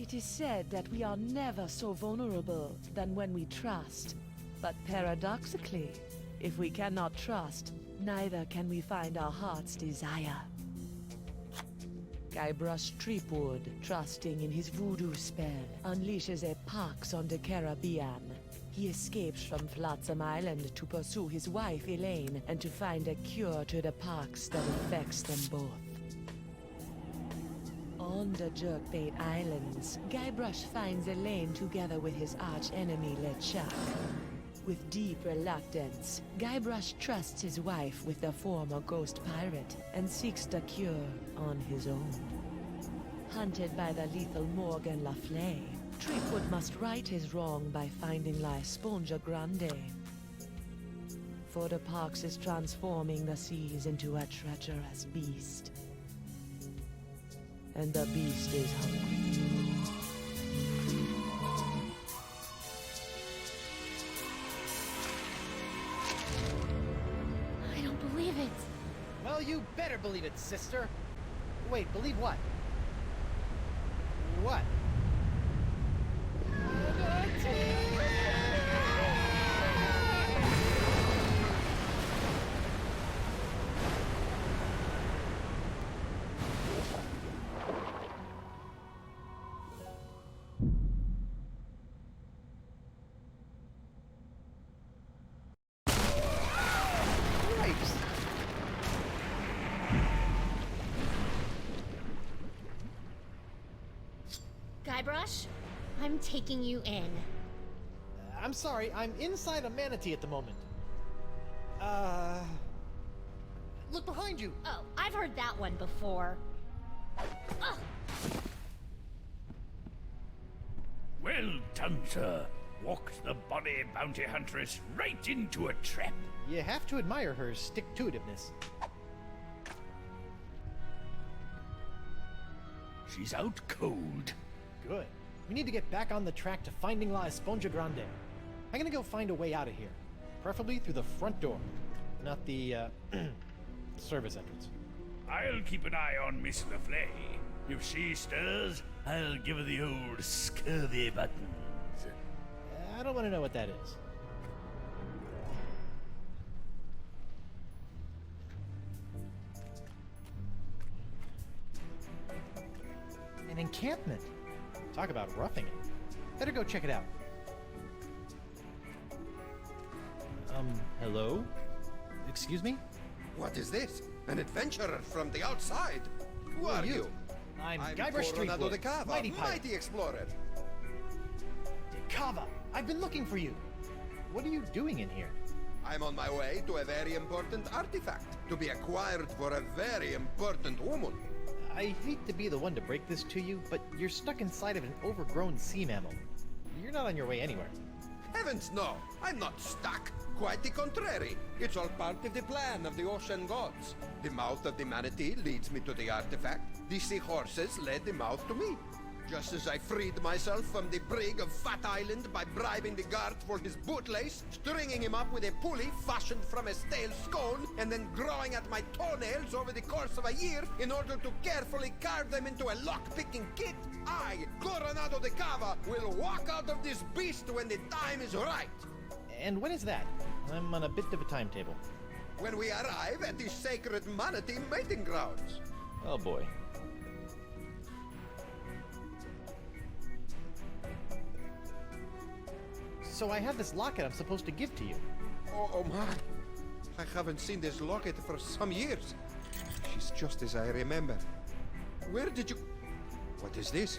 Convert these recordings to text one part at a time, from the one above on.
It is said that we are never so vulnerable than when we trust. But paradoxically, if we cannot trust, neither can we find our heart's desire. Guybrush Threepwood, trusting in his voodoo spell, unleashes a pox on the Caribbean. He escapes from Flotsam Island to pursue his wife Elaine and to find a cure to the pox that affects them both. On the Jerkbait Islands, Guybrush finds Elaine together with his arch-enemy LeChuck. With deep reluctance, Guybrush trusts his wife with the former ghost pirate and seeks the cure on his own. Hunted by the lethal Morgan LeeFlay, Threepwood must right his wrong by finding La Esponja Grande. For the pox is transforming the seas into a treacherous beast. And the beast is hungry. I don't believe it. Well, you better believe it, sister. Wait, believe what? What? Guybrush, I'm taking you in. I'm sorry, I'm inside a manatee at the moment. Look behind you! Oh, I've heard that one before. Ugh. Well done, sir. Walked the bonny bounty huntress right into a trap. You have to admire her stick-to-itiveness. She's out cold. Good. We need to get back on the track to finding La Esponja Grande. I'm gonna go find a way out of here. Preferably through the front door. Not the, service entrance. I'll keep an eye on Miss LeeFlay. If she stirs, I'll give her the old scurvy buttons. I don't want to know what that is. An encampment. Talk about roughing it. Better go check it out. Hello? Excuse me? What is this? An adventurer from the outside? Who are you? I'm Guybrush Coronado de Threepwood, Cava, mighty pirate. mighty explorer. De Cava! I've been looking for you! What are you doing in here? I'm on my way to a very important artifact to be acquired for a very important woman. I hate to be the one to break this to you, but you're stuck inside of an overgrown sea mammal. You're not on your way anywhere. Heavens no, I'm not stuck. Quite the contrary. It's all part of the plan of the ocean gods. The mouth of the manatee leads me to the artifact. The seahorses led the mouth to me. Just as I freed myself from the brig of Fat Island by bribing the guard for his bootlace, stringing him up with a pulley fashioned from a stale scone, and then growing at my toenails over the course of a year in order to carefully carve them into a lock-picking kit, I, Coronado de Cava, will walk out of this beast when the time is right. And when is that? I'm on a bit of a timetable. When we arrive at the sacred manatee mating grounds. Oh boy. So I have this locket I'm supposed to give to you. Oh my. I haven't seen this locket for some years. She's just as I remember. Where did you... What is this?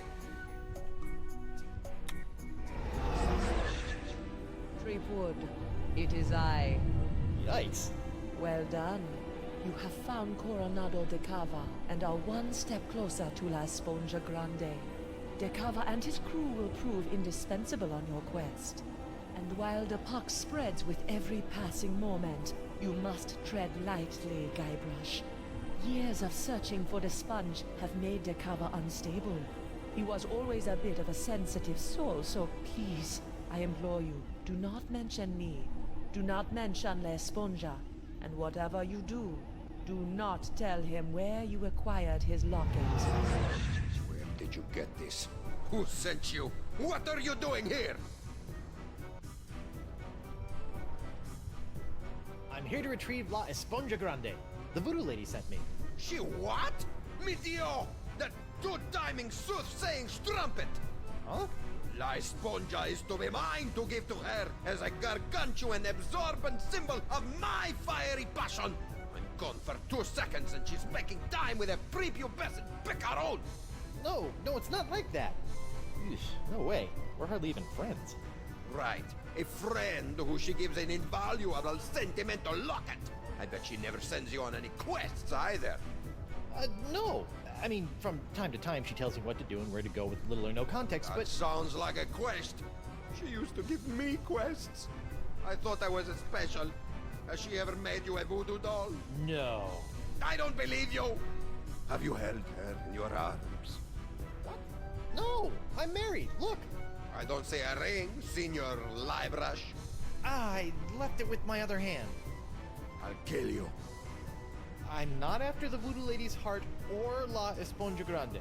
Threepwood, it is I. Yikes. Well done. You have found Coronado de Cava and are one step closer to La Esponja Grande. De Cava and his crew will prove indispensable on your quest. And while the pox spreads with every passing moment, you must tread lightly, Guybrush. Years of searching for the sponge have made De Cava unstable. He was always a bit of a sensitive soul, so please, I implore you, do not mention me. Do not mention La Esponja. And whatever you do, do not tell him where you acquired his locket. Where did you get this? Who sent you? What are you doing here? I'm here to retrieve La Esponja Grande. The voodoo lady sent me. She what? Mi Dio! That two-timing soothsaying strumpet! Huh? La Esponja is to be mine to give to her as a gargantuan absorbent symbol of my fiery passion. I'm gone for 2 seconds and she's making time with a prepubescent picaron. No, it's not like that. Eesh, no way. We're hardly even friends. Right, a friend who she gives an invaluable sentimental locket. I bet she never sends you on any quests either. No. I mean, from time to time she tells me what to do and where to go with little or no context, That but... sounds like a quest. She used to give me quests. I thought I was a special. Has she ever made you a voodoo doll? No. I don't believe you! Have you held her in your arms? What? No! I'm married, look! I don't see a ring, Senor Guybrush. I left it with my other hand. I'll kill you. I'm not after the voodoo lady's heart or La Esponja Grande.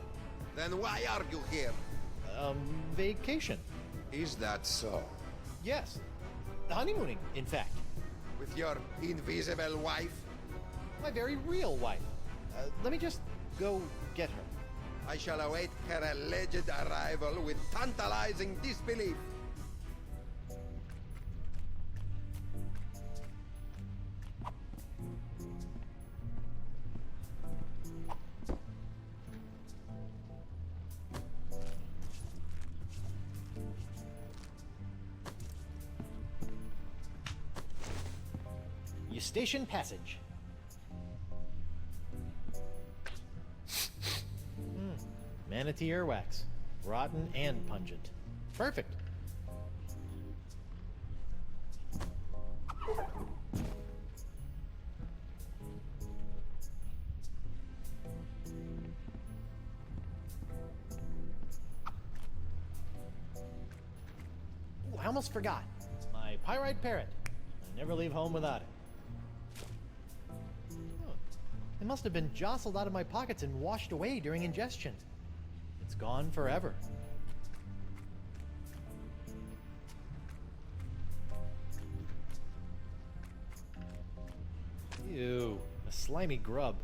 Then why are you here? Vacation. Is that so? Yes. Honeymooning, in fact. With your invisible wife? My very real wife. Let me just go get her. I shall await her alleged arrival with tantalizing disbelief. Eustachian Passage. Manatee earwax. Rotten and pungent. Perfect. Ooh, I almost forgot. My pyrite parrot. I never leave home without it. Oh, it must have been jostled out of my pockets and washed away during ingestion. It's gone forever. Ew, a slimy grub.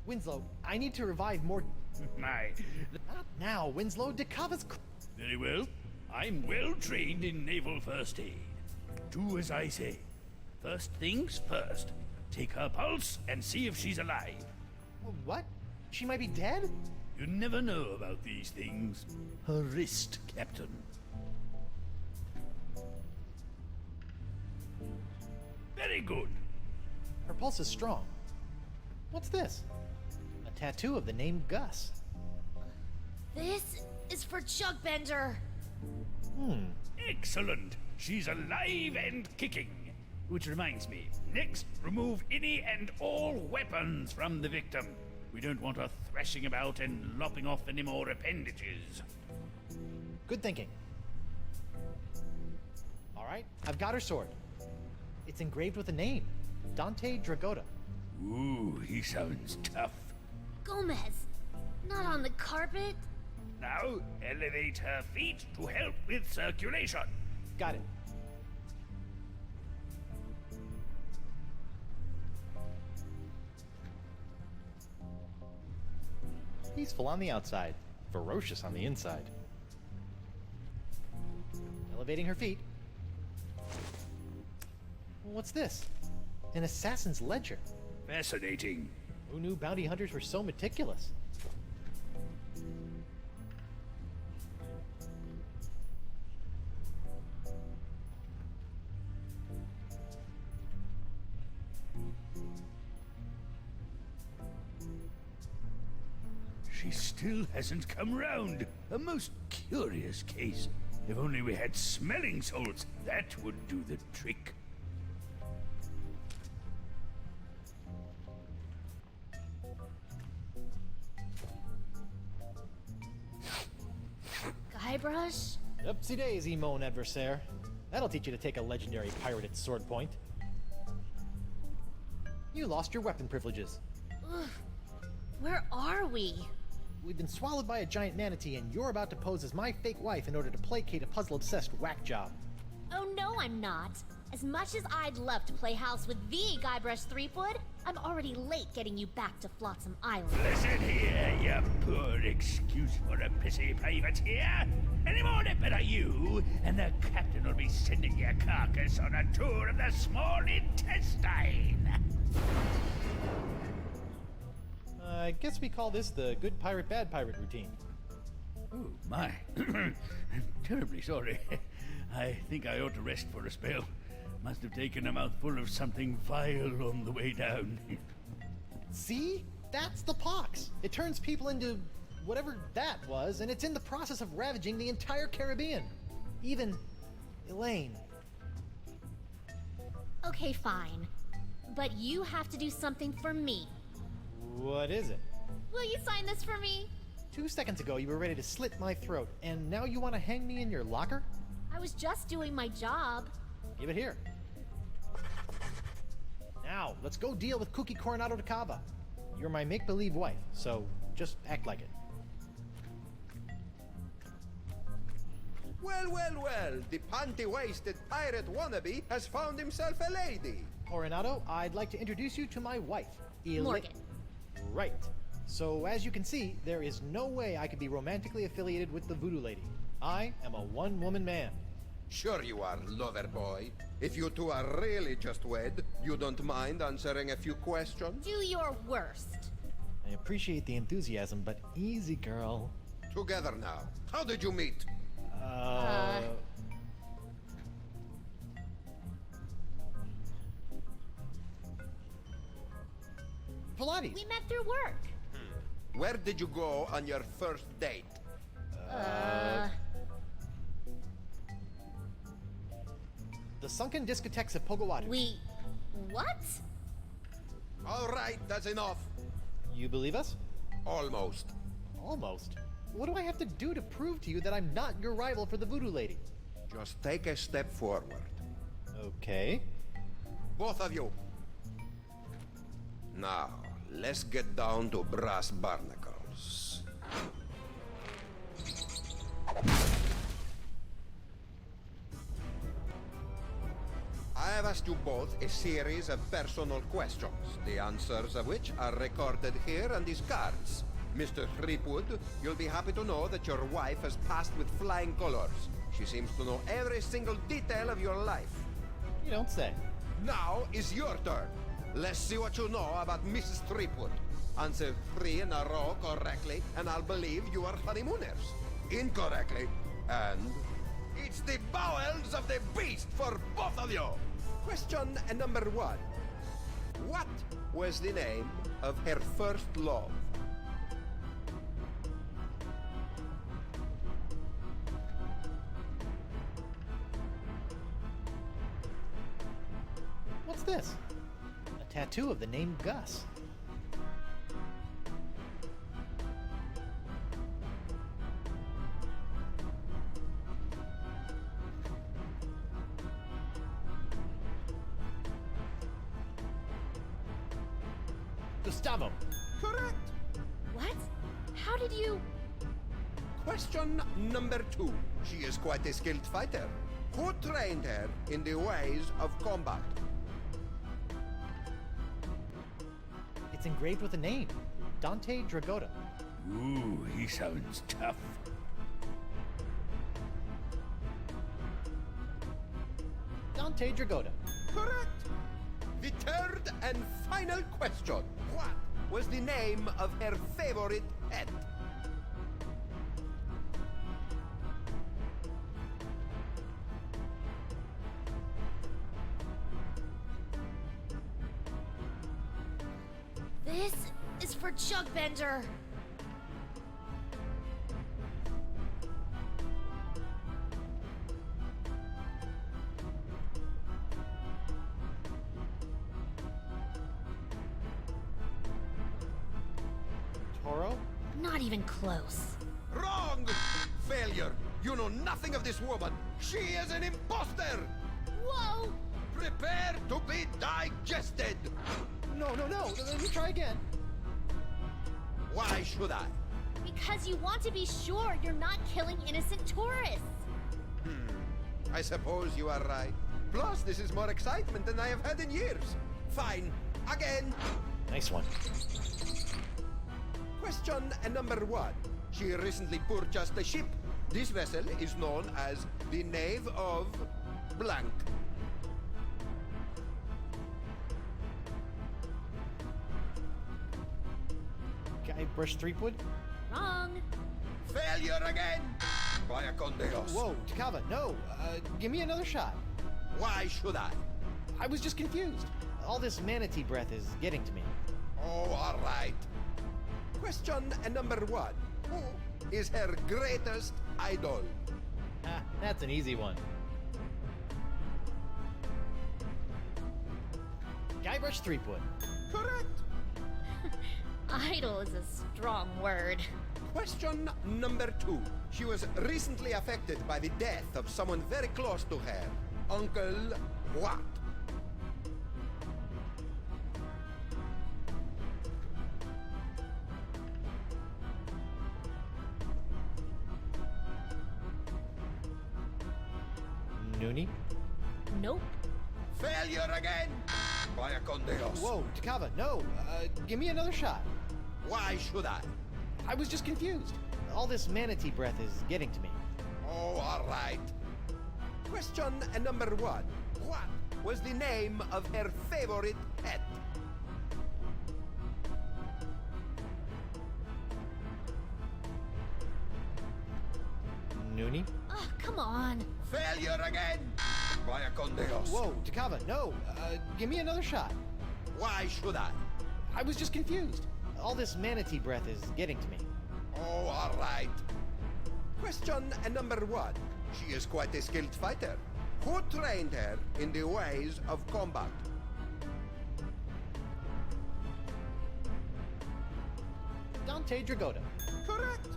Winslow, I need to revive more... My. Not now, Winslow. Dakava's... Very well. I'm well trained in naval first aid. Do as I say. First things first. Take her pulse and see if she's alive. What? She might be dead? You never know about these things. Her wrist, Captain. Very good. Her pulse is strong. What's this? A tattoo of the name Gus. This is for Chuckbender. Excellent. She's alive and kicking. Which reminds me, next, remove any and all weapons from the victim. We don't want her thrashing about and lopping off any more appendages. Good thinking. All right, I've got her sword. It's engraved with a name, Dante Dragotta. Ooh, he sounds tough. Gomez, not on the carpet. Now, elevate her feet to help with circulation. Got it. Peaceful on the outside, ferocious on the inside. Elevating her feet. What's this? An assassin's ledger. Fascinating. Who knew bounty hunters were so meticulous? She still hasn't come round. A most curious case. If only we had smelling salts, that would do the trick. Guybrush? Upsy daisy, mon adversaire. That'll teach you to take a legendary pirated sword point. You lost your weapon privileges. Ugh. Where are we? We've been swallowed by a giant manatee, and you're about to pose as my fake wife in order to placate a puzzle-obsessed whack job. Oh no, I'm not. As much as I'd love to play house with the Guybrush Threepwood, I'm already late getting you back to Flotsam Island. Listen here, you poor excuse for a pissy privateer. Any more nipper are you, and the captain will be sending your carcass on a tour of the small intestine. I guess we call this the good pirate, bad pirate routine. Oh, my. I'm terribly sorry. I think I ought to rest for a spell. Must have taken a mouthful of something vile on the way down. See? That's the pox. It turns people into whatever that was, and it's in the process of ravaging the entire Caribbean. Even Elaine. Okay, fine. But you have to do something for me. What is it? Will you sign this for me? 2 seconds ago, you were ready to slit my throat, and now you want to hang me in your locker? I was just doing my job. Give it here. Now, let's go deal with Cookie Coronado de Cava. You're my make-believe wife, so just act like it. Well, well, well, the panty-waisted pirate wannabe has found himself a lady. Coronado, I'd like to introduce you to my wife, Morgan. Right. So, as you can see, there is no way I could be romantically affiliated with the voodoo lady. I am a one-woman man. Sure you are, lover boy. If you two are really just wed, you don't mind answering a few questions? Do your worst. I appreciate the enthusiasm, but easy, girl. Together now. How did you meet? Pilates. We met through work. Where did you go on your first date? The sunken discotheques of Pogawadu. What? All right, that's enough. You believe us? Almost. Almost. What do I have to do to prove to you that I'm not your rival for the voodoo lady? Just take a step forward. Okay. Both of you. Now, let's get down to brass barnacles. I have asked you both a series of personal questions, the answers of which are recorded here on these cards. Mr. Threepwood, you'll be happy to know that your wife has passed with flying colors. She seems to know every single detail of your life. You don't say. Now is your turn. Let's see what you know about Mrs. Threepwood. Answer 3 in a row correctly, and I'll believe you are honeymooners. Incorrectly, and it's the bowels of the beast for both of you. Question number 1. What was the name of her first love? What's this? A tattoo of the name Gus. Gustavo. Correct. What? How did you... Question number 2. She is quite a skilled fighter. Who trained her in the ways of combat? It's engraved with a name. Dante Dragotta. Ooh, he sounds tough. Dante Dragotta. Correct. The third and final question. What was the name of her favorite pet? This is for Chugbender. Toro? Not even close. Wrong! Failure! You know nothing of this woman! She is an imposter! Whoa! Prepare to be digested! No, no, no! Let me try again. Why should I? Because you want to be sure you're not killing innocent tourists. I suppose you are right. Plus, this is more excitement than I have had in years. Fine. Again. Nice one. Question number 1. She recently purchased a ship. This vessel is known as the Knave of Blank. Guybrush Threepwood? Wrong. Failure again! Vaya con Dios. Whoa, Takava, no! Give me another shot. Why should I? I was just confused. All this manatee breath is getting to me. Oh, all right. Question number 1. Who is her greatest idol? Ah, that's an easy one. Guybrush Threepwood. Correct. Idol is a strong word. Question number 2. She was recently affected by the death of someone very close to her. Uncle what? Noonie? Nope. Failure again! Vaya con Dios. Whoa, Takava, no! Give me another shot. Why should I? I was just confused. All this manatee breath is getting to me. Oh, all right. Question number 1. What was the name of her favorite pet? Noonie? Oh, come on. Failure again! Vaya con Dios. Whoa, Takava, no! Give me another shot. Why should I? I was just confused. All this manatee breath is getting to me. Oh, all right. Question number 1. She is quite a skilled fighter. Who trained her in the ways of combat? Dante Dragotta. Correct.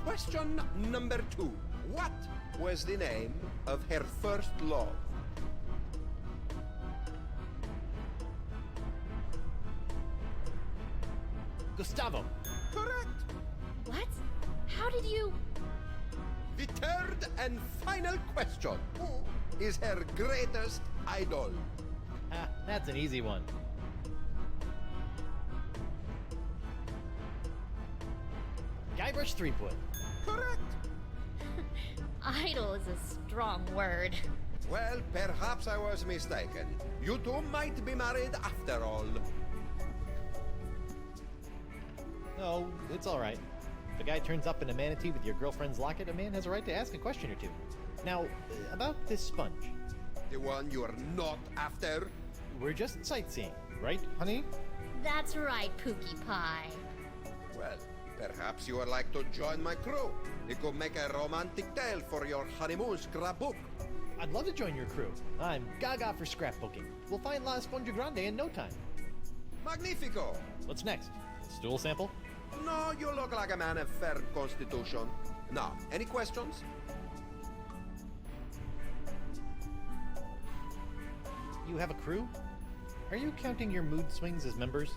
Question number 2. What was the name of her first love? Gustavo. Correct. What? How did you... The third and final question. Who is her greatest idol? Ah, that's an easy one. Guybrush Threepwood. Correct. Idol is a strong word. Well, perhaps I was mistaken. You two might be married after all. No, it's all right. If a guy turns up in a manatee with your girlfriend's locket, a man has a right to ask a question or two. Now, about this sponge. The one you are not after? We're just sightseeing, right, honey? That's right, Pookie Pie. Well, perhaps you would like to join my crew. It could make a romantic tale for your honeymoon scrapbook. I'd love to join your crew. I'm gaga for scrapbooking. We'll find La Esponja Grande in no time. Magnifico! What's next? Stool sample? No, you look like a man of fair constitution. Now, any questions? You have a crew? Are you counting your mood swings as members?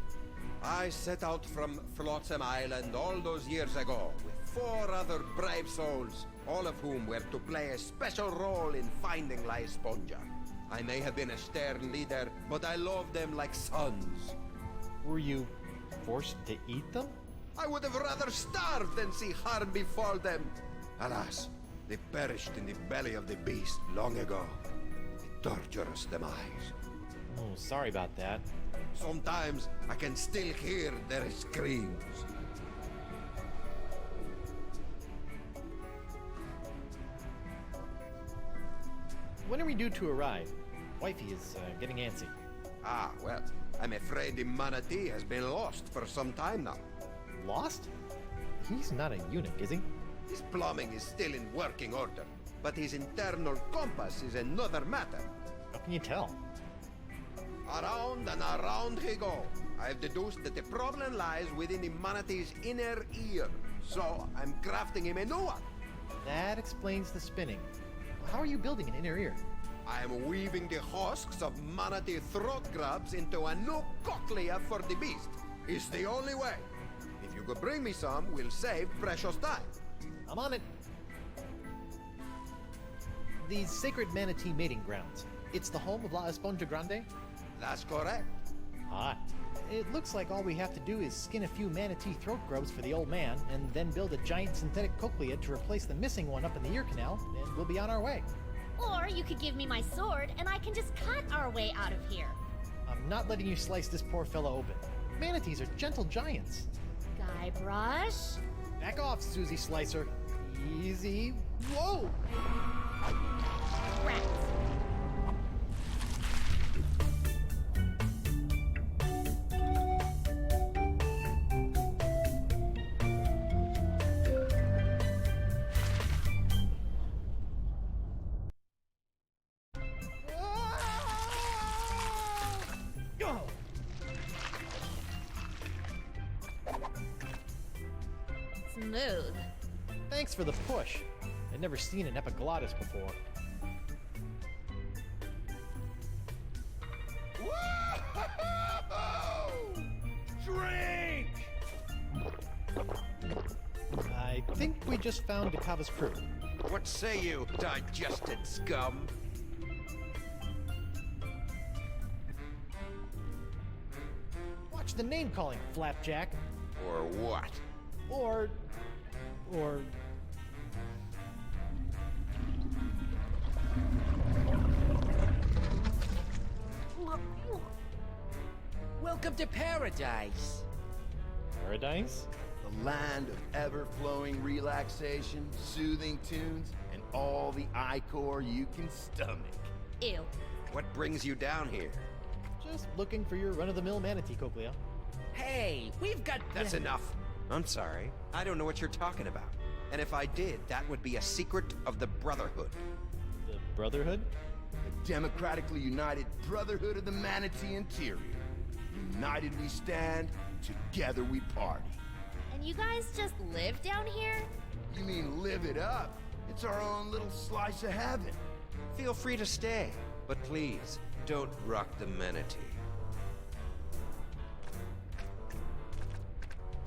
I set out from Flotsam Island all those years ago with 4 other brave souls, all of whom were to play a special role in finding La Esponja. I may have been a stern leader, but I loved them like sons. Were you forced to eat them? I would have rather starved than see harm befall them. Alas, they perished in the belly of the beast long ago. A torturous demise. Oh, sorry about that. Sometimes I can still hear their screams. When are we due to arrive? Wifey is getting antsy. Ah, well, I'm afraid the manatee has been lost for some time now. Lost? He's not a eunuch, is he? His plumbing is still in working order, but his internal compass is another matter. How can you tell? Around and around he goes. I've deduced that the problem lies within the manatee's inner ear, so I'm crafting him a new one. That explains the spinning. How are you building an inner ear? I am weaving the husks of manatee throat grubs into a new cochlea for the beast. It's the only way. If you could bring me some, we'll save precious time. I'm on it. The sacred manatee mating grounds. It's the home of La Esponja Grande? That's correct. Hot. It looks like all we have to do is skin a few manatee throat grubs for the old man, and then build a giant synthetic cochlea to replace the missing one up in the ear canal, and we'll be on our way. Or you could give me my sword and I can just cut our way out of here. I'm not letting you slice this poor fella open. Manatees are gentle giants. Guybrush? Back off, Susie Slicer. Easy. Whoa! Rats. Smooth. Thanks for the push. I'd never seen an epiglottis before. Whoa! Drink! I think we just found Dakava's crew. What say you, digested scum? Watch the name calling, Flapjack. Or what? Or... Welcome to paradise. Paradise? The land of ever-flowing relaxation, soothing tunes, and all the ichor you can stomach. Ew. What brings you down here? Just looking for your run-of-the-mill manatee cochlea. Hey, we've got... That's enough. I'm sorry. I don't know what you're talking about. And if I did, that would be a secret of the Brotherhood. The Brotherhood? The democratically united Brotherhood of the Manatee Interior. United we stand, together we party. And you guys just live down here? You mean live it up? It's our own little slice of heaven. Feel free to stay, but please, don't rock the manatee.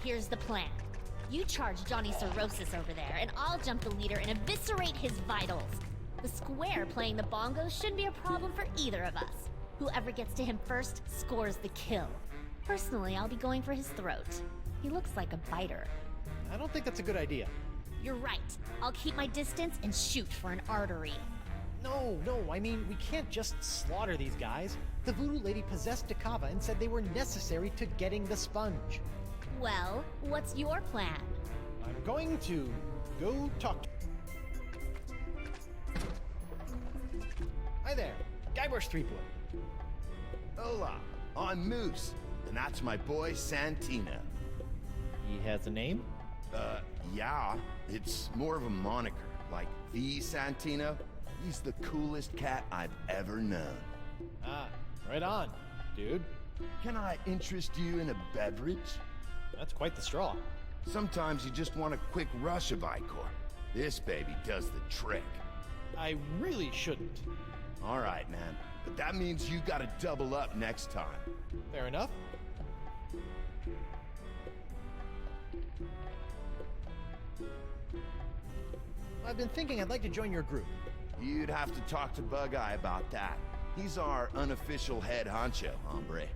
Here's the plan. You charge Johnny Cirrhosis over there, and I'll jump the leader and eviscerate his vitals. The square playing the bongos shouldn't be a problem for either of us. Whoever gets to him first scores the kill. Personally, I'll be going for his throat. He looks like a biter. I don't think that's a good idea. You're right. I'll keep my distance and shoot for an artery. No, I mean, we can't just slaughter these guys. The voodoo lady possessed Dakava and said they were necessary to getting the sponge. Well, what's your plan? I'm going to go talk to... Hi there, Guybrush Threepwood. Hola, I'm Moose, and that's my boy Santino. He has a name? Yeah, it's more of a moniker, like the Santino. He's the coolest cat I've ever known. Ah, right on, dude. Can I interest you in a beverage? That's quite the straw. Sometimes you just want a quick rush of ichor. This baby does the trick. I really shouldn't. All right, man. But that means you gotta double up next time. Fair enough. I've been thinking I'd like to join your group. You'd have to talk to Bug Eye about that. He's our unofficial head honcho, hombre.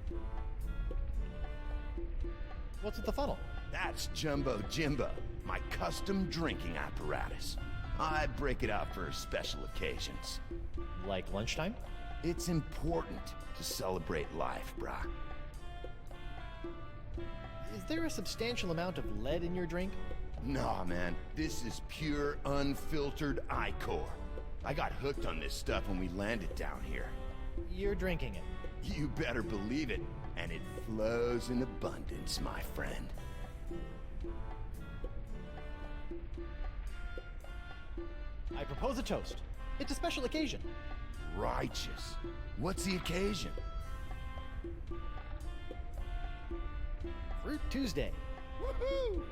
What's with the funnel? That's Jumbo Jimbo, my custom drinking apparatus. I break it out for special occasions. Like lunchtime? It's important to celebrate life, brah. Is there a substantial amount of lead in your drink? Nah, man. This is pure, unfiltered ichor. I got hooked on this stuff when we landed down here. You're drinking it. You better believe it. And it flows in abundance, my friend. I propose a toast. It's a special occasion. Righteous. What's the occasion? Fruit Tuesday. Woohoo!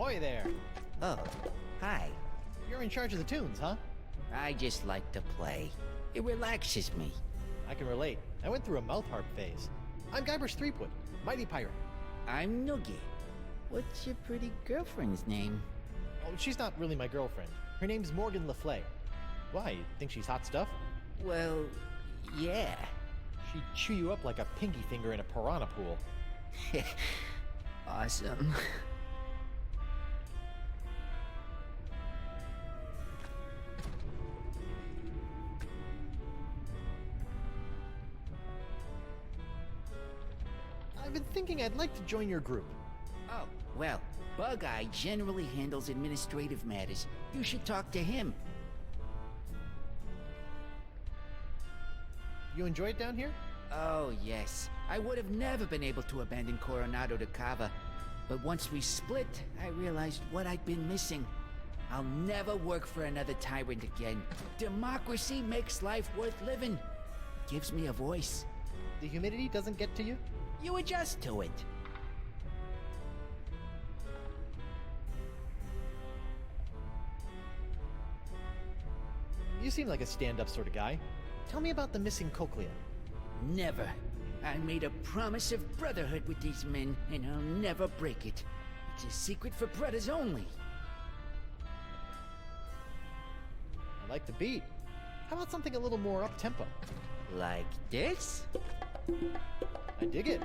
Ahoy there! Oh, hi. You're in charge of the tunes, huh? I just like to play. It relaxes me. I can relate. I went through a mouth harp phase. I'm Guybrush Threepwood, mighty pirate. I'm Noogie. What's your pretty girlfriend's name? Oh, she's not really my girlfriend. Her name's Morgan LeeFlay. Why, you think she's hot stuff? Well, yeah. She'd chew you up like a pinky finger in a piranha pool. Awesome. I've been thinking I'd like to join your group. Oh, well, Bug-Eye generally handles administrative matters. You should talk to him. You enjoy it down here? Oh, yes. I would have never been able to abandon Coronado de Cava. But once we split, I realized what I'd been missing. I'll never work for another tyrant again. Democracy makes life worth living. It gives me a voice. The humidity doesn't get to you? You adjust to it. You seem like a stand-up sort of guy. Tell me about the missing cochlea. Never. I made a promise of brotherhood with these men, and I'll never break it. It's a secret for brothers only. I like the beat. How about something a little more up-tempo? Like this? I dig it.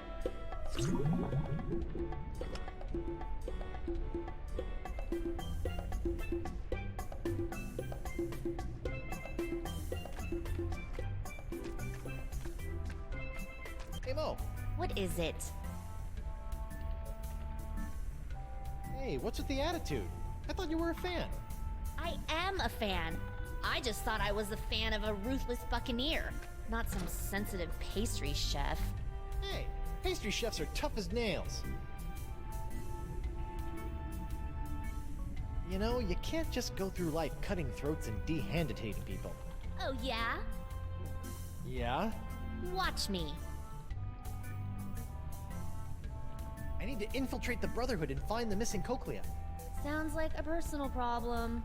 Hey, Mo. What is it? Hey, what's with the attitude? I thought you were a fan. I am a fan. I just thought I was a fan of a ruthless buccaneer, not some sensitive pastry chef. Hey, pastry chefs are tough as nails. You know, you can't just go through life cutting throats and dehanditating people. Oh, yeah? Yeah? Watch me. I need to infiltrate the Brotherhood and find the missing cochlea. Sounds like a personal problem.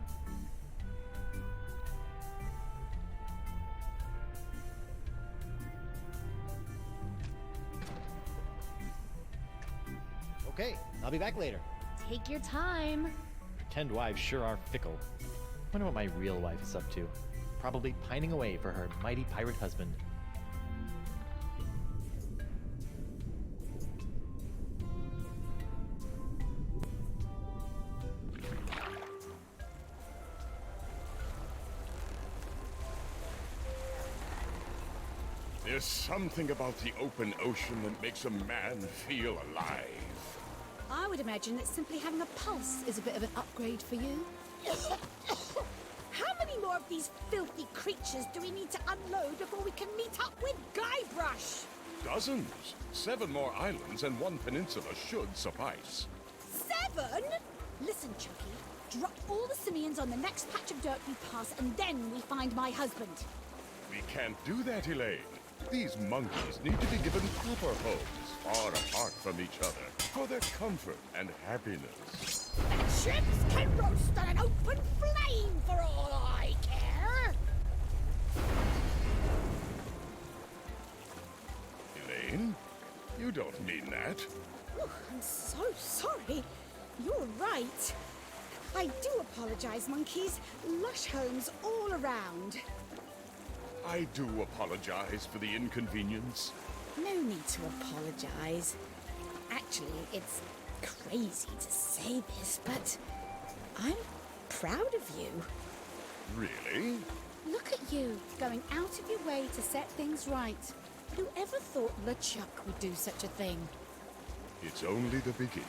Okay, I'll be back later. Take your time. Pretend wives sure are fickle. Wonder what my real wife is up to. Probably pining away for her mighty pirate husband. There's something about the open ocean that makes a man feel alive. I would imagine that simply having a pulse is a bit of an upgrade for you. How many more of these filthy creatures do we need to unload before we can meet up with Guybrush? Dozens. 7 more islands and 1 peninsula should suffice. 7? Listen, Chucky. Drop all the simians on the next patch of dirt we pass, and then we find my husband. We can't do that, Elaine. These monkeys need to be given proper homes, far apart from each other, for their comfort and happiness. Ships can roast on an open flame for all I care. Elaine? You don't mean that. Oh, I'm so sorry. You're right. I do apologize, monkeys. Lush homes all around. I do apologize for the inconvenience. No need to apologize. Actually, it's crazy to say this, but I'm proud of you. Really? Look at you, going out of your way to set things right. Whoever thought LeChuck would do such a thing? It's only the beginning.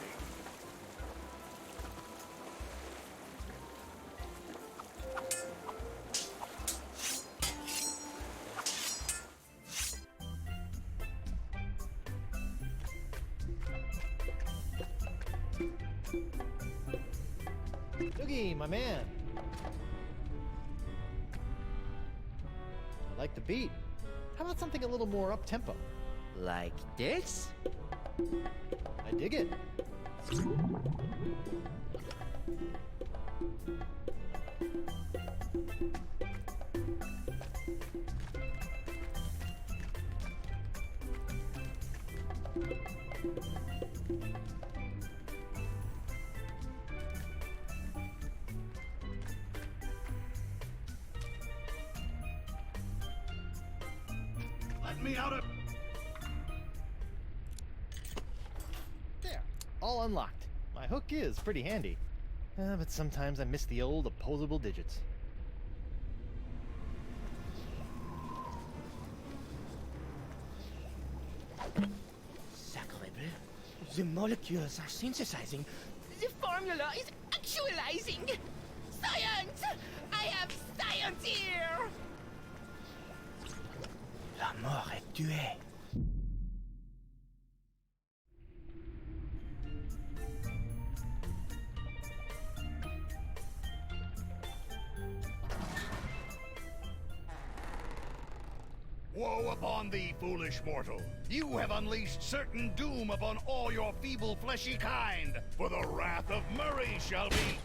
Doogie, my man. I like the beat. How about something a little more up-tempo? Like this? I dig it. Let me out of... There, all unlocked. My hook is pretty handy. But sometimes I miss the old opposable digits. Sacre bleu. The molecules are synthesizing. The formula is actualizing. Science! I have science here! La mort est tuée. Woe upon thee, foolish mortal! You have unleashed certain doom upon all your feeble fleshy kind, for the wrath of Murray shall be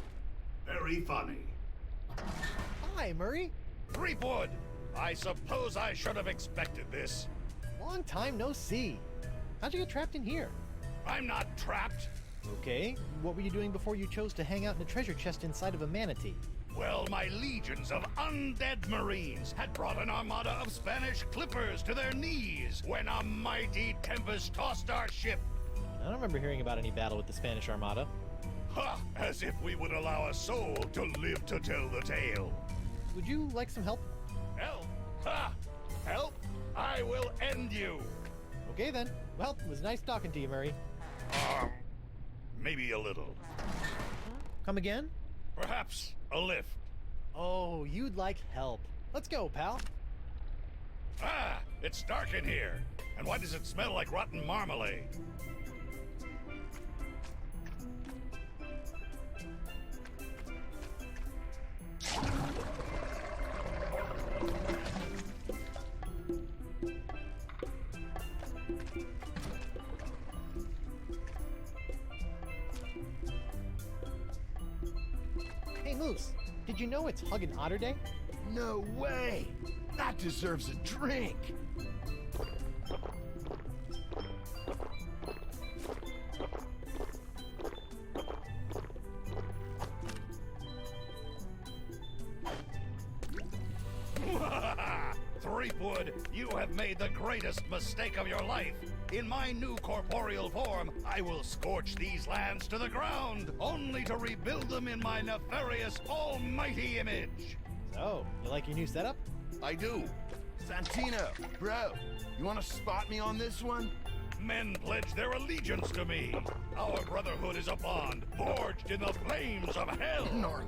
very funny. Hi, Murray. Threepwood! I suppose I should have expected this. Long time no see. How'd you get trapped in here? I'm not trapped. Okay, what were you doing before you chose to hang out in a treasure chest inside of a manatee? Well, my legions of undead marines had brought an armada of Spanish clippers to their knees when a mighty tempest tossed our ship. I don't remember hearing about any battle with the Spanish Armada. Ha! As if we would allow a soul to live to tell the tale. Would you like some help? Help? Ha! Help? I will end you. Okay then. Well, it was nice talking to you, Murray. Maybe a little. Come again? Perhaps a lift. Oh, you'd like help. Let's go, pal. Ah! It's dark in here. And why does it smell like rotten marmalade? Hey, Moose, did you know it's Hug and Otter Day? No way! That deserves a drink! Threepwood, you have made the greatest mistake of your life. In my new corporeal form, I will scorch these lands to the ground, only to rebuild them in my nefarious almighty image. So, you like your new setup? I do. Santino, bro, you want to spot me on this one? Men pledge their allegiance to me. Our brotherhood is a bond forged in the flames of hell. Gnarly.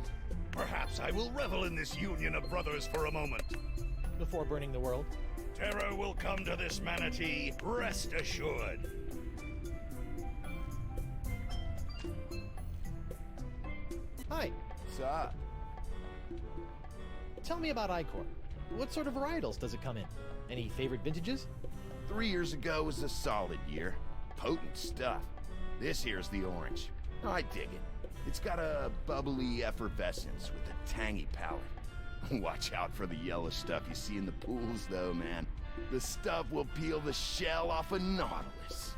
Perhaps I will revel in this union of brothers for a moment. Before burning the world? Terror will come to this manatee, rest assured. Hi. What's up? Tell me about Icor. What sort of varietals does it come in? Any favorite vintages? 3 years ago was a solid year. Potent stuff. This here's the orange. I dig it. It's got a bubbly effervescence with a tangy palate. Watch out for the yellow stuff you see in the pools, though, man. The stuff will peel the shell off a nautilus.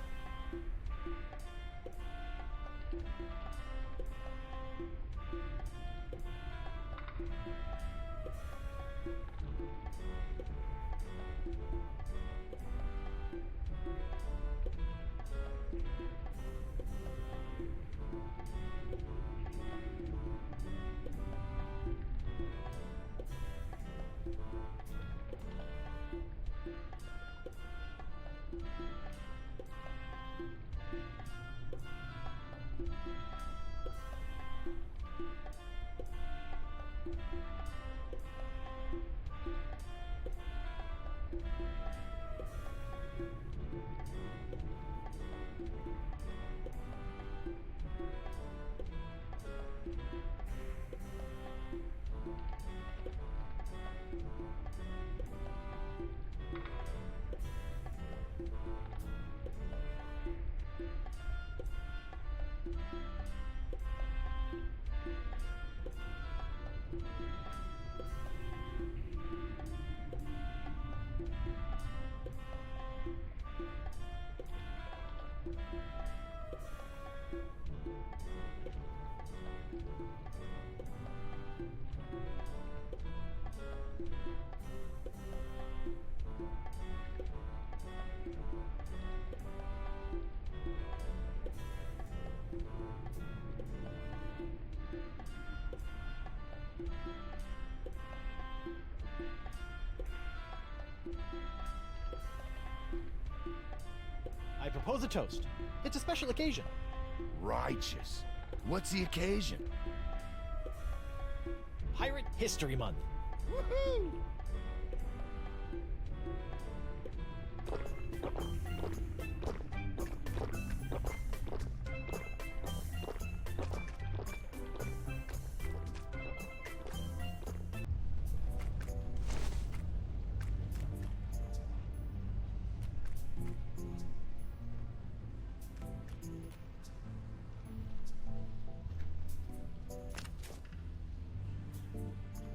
I propose a toast. It's a special occasion. Righteous. What's the occasion? Pirate History Month. Woohoo!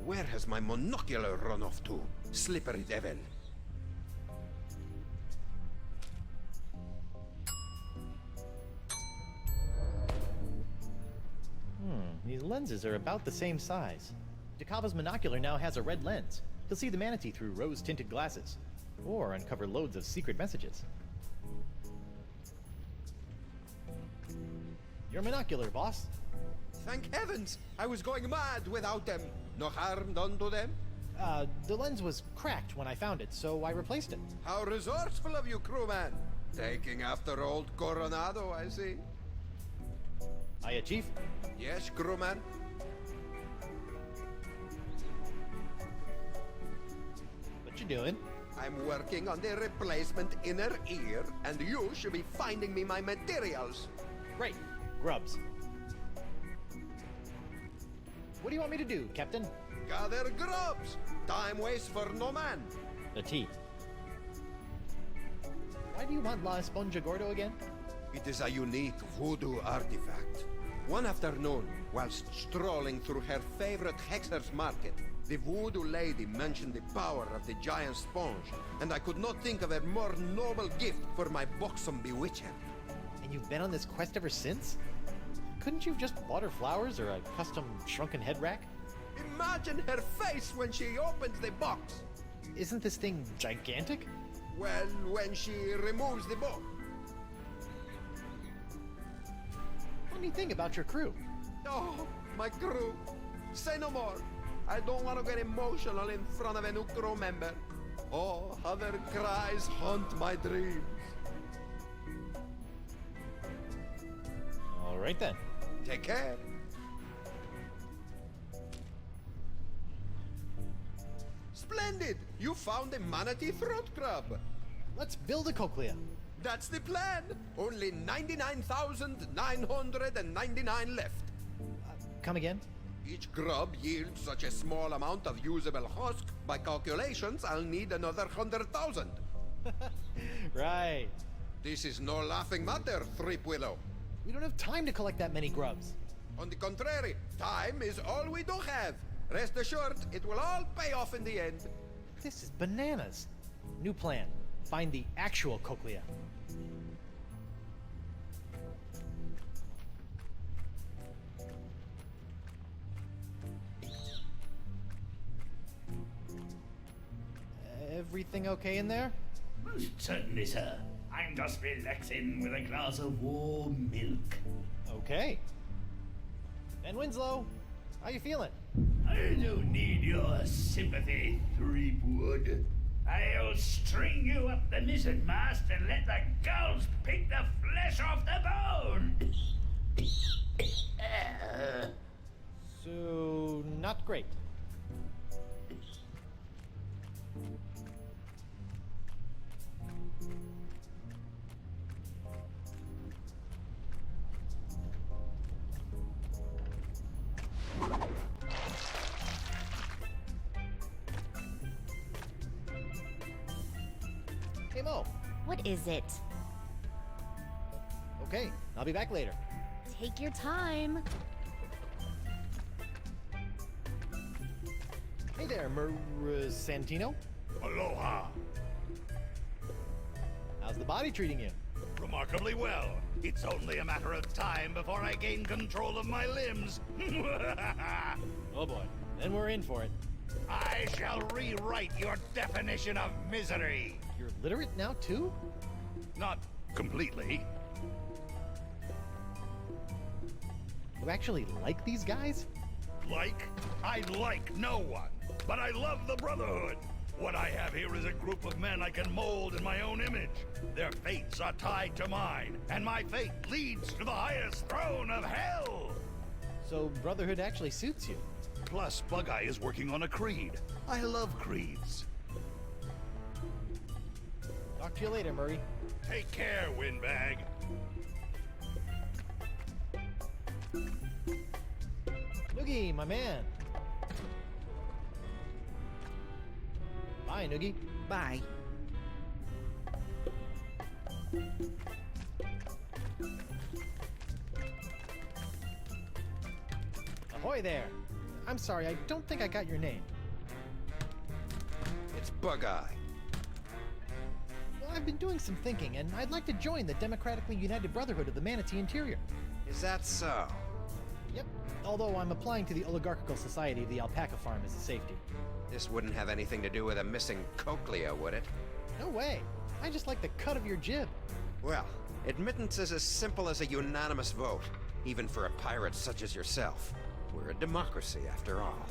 Where has my monocular run off to? Slippery devil. These lenses are about the same size. Dakava's monocular now has a red lens. He'll see the manatee through rose-tinted glasses, or uncover loads of secret messages. Your monocular, boss. Thank heavens! I was going mad without them. No harm done to them? The lens was cracked when I found it, so I replaced it. How resourceful of you, crewman! Taking after old Coronado, I see. Hiya, Chief. Yes, crewman? What you doing? I'm working on the replacement inner ear, and you should be finding me my materials. Great. Grubs. What do you want me to do, Captain? Gather grubs! Time waits for no man. The tea. Why do you want La Esponja Gordo again? It is a unique voodoo artifact. One afternoon, whilst strolling through her favorite hexer's market, the voodoo lady mentioned the power of the giant sponge, and I could not think of a more noble gift for my buxom bewitcher. And you've been on this quest ever since? Couldn't you have just bought her flowers or a custom shrunken head rack? Imagine her face when she opens the box! Isn't this thing gigantic? Well, when she removes the box. Funny thing about your crew. Oh, my crew. Say no more. I don't want to get emotional in front of a new crew member. Oh, how their cries haunt my dreams. All right then. Take care. Splendid! You found a manatee throat crab. Let's build a cochlea. That's the plan. Only 99,999 left. Come again? Each grub yields such a small amount of usable husk. By calculations, I'll need another 100,000. Right. This is no laughing matter, Thrip Willow. We don't have time to collect that many grubs. On the contrary, time is all we do have. Rest assured, it will all pay off in the end. This is bananas. New plan. Find the actual cochlea. Everything okay in there? Most certainly, sir. I'm just relaxing with a glass of warm milk. Okay. Ben Winslow, how you feeling? I don't need your sympathy, Threepwood. I'll string you up the mizzenmast and let the gulls pick the flesh off the bone. So, not great. Hey, Mo. What is it? Okay, I'll be back later. Take your time. Hey there, Santino. Aloha. How's the body treating you? Remarkably well. It's only a matter of time before I gain control of my limbs. Oh boy, then we're in for it. I shall rewrite your definition of misery. You're literate now too? Not completely. You actually like these guys? Like? I like no one, but I love the Brotherhood. What I have here is a group of men I can mold in my own image. Their fates are tied to mine, and my fate leads to the highest throne of hell! So Brotherhood actually suits you. Plus, Bug-Eye is working on a creed. I love creeds. Talk to you later, Murray. Take care, Windbag. Noogie, my man. Bye, Noogie. Bye. Ahoy there. I'm sorry, I don't think I got your name. It's Bug-Eye. Well, I've been doing some thinking, and I'd like to join the Democratically United Brotherhood of the Manatee Interior. Is that so? Yep, although I'm applying to the Oligarchical Society of the Alpaca Farm as a safety. This wouldn't have anything to do with a missing cochlea, would it? No way. I just like the cut of your jib. Well, admittance is as simple as a unanimous vote, even for a pirate such as yourself. We're a democracy, after all.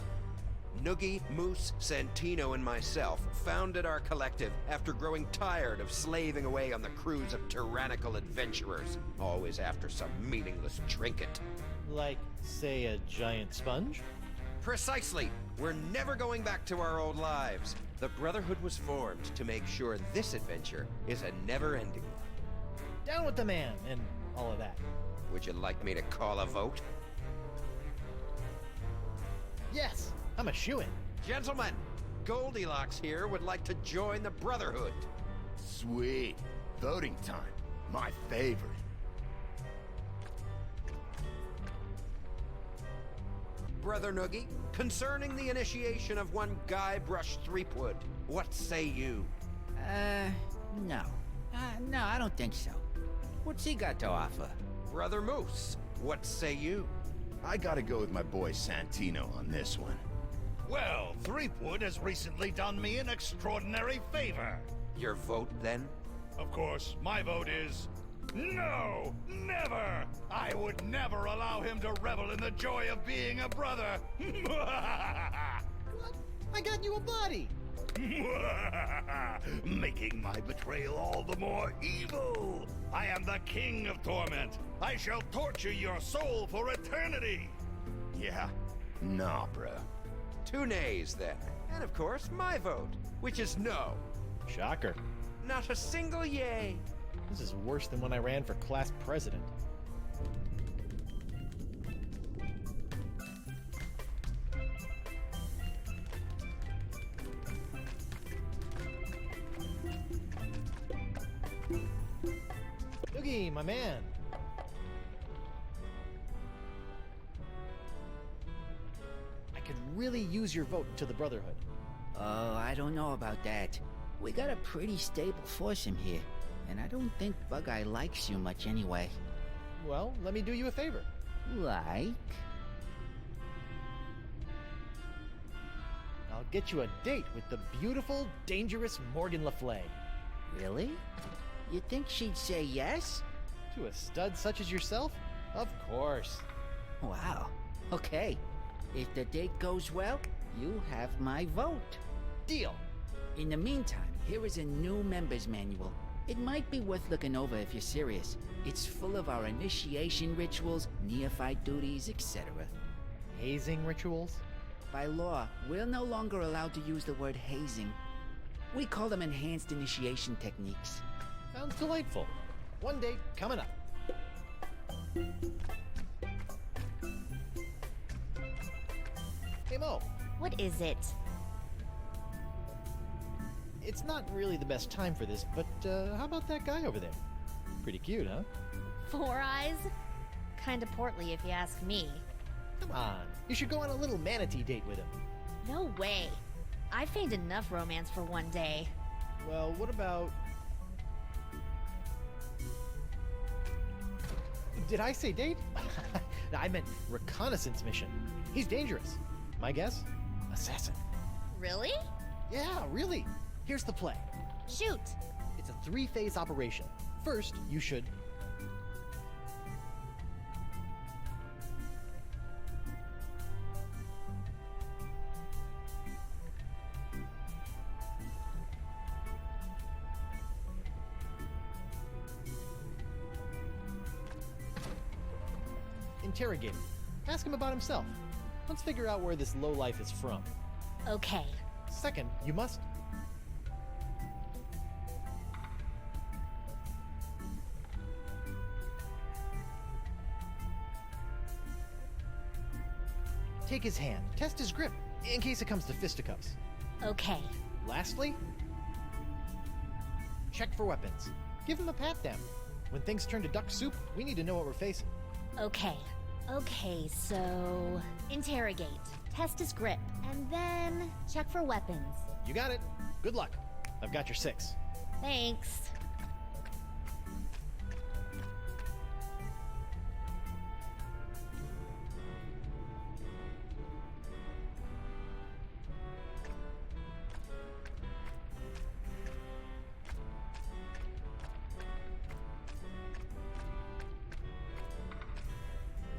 Noogie, Moose, Santino, and myself founded our collective after growing tired of slaving away on the crews of tyrannical adventurers, always after some meaningless trinket. Like, say, a giant sponge? Precisely! We're never going back to our old lives. The Brotherhood was formed to make sure this adventure is a never-ending one. Down with the man, and all of that. Would you like me to call a vote? Yes, I'm a shoo-in. Gentlemen, Goldilocks here would like to join the Brotherhood. Sweet. Voting time. My favorite. Brother Noogie, concerning the initiation of one Guybrush Threepwood, what say you? No. No, I don't think so. What's he got to offer? Brother Moose, what say you? I gotta go with my boy Santino on this one. Well, Threepwood has recently done me an extraordinary favor. Your vote, then? Of course, my vote is... no! Never! I would never allow him to revel in the joy of being a brother! What? I got you a body! Making my betrayal all the more evil! I am the king of torment! I shall torture your soul for eternity! Yeah? Nah, bruh. 2 nays, then. And of course, my vote, which is no. Shocker. Not a single yay. This is worse than when I ran for class president. Noogie, my man. I could really use your vote to the Brotherhood. Oh, I don't know about that. We got a pretty stable force in here, and I don't think Bug-Eye likes you much anyway. Well, let me do you a favor. Like? I'll get you a date with the beautiful, dangerous Morgan LeeFlay. Really? You think she'd say yes? To a stud such as yourself? Of course. Wow. Okay. If the date goes well, you have my vote. Deal. In the meantime, here is a new member's manual. It might be worth looking over if you're serious. It's full of our initiation rituals, neophyte duties, etc. Hazing rituals? By law, we're no longer allowed to use the word hazing. We call them enhanced initiation techniques. Sounds delightful. One date coming up. Hey Mo, What is it? it's not really the best time for this, but how about that guy over there? Pretty cute, huh? 4 Eyes? Kinda portly if you ask me. Come on, you should go on a little manatee date with him. No way. I feigned enough romance for one day. Well, what about... Did I say date? No, I meant reconnaissance mission. He's dangerous. My guess? Assassin. Really? Yeah, really. Here's the play. Shoot! It's a 3-phase operation. First, you should... interrogate him. Ask him about himself. Let's figure out where this lowlife is from. Okay. Second, you must... take his hand. Test his grip, in case it comes to fisticuffs. Okay. Lastly, check for weapons. Give him a pat down. When things turn to duck soup, we need to know what we're facing. Okay. Okay, so... interrogate. Test his grip. And then... check for weapons. You got it. Good luck. I've got your 6. Thanks.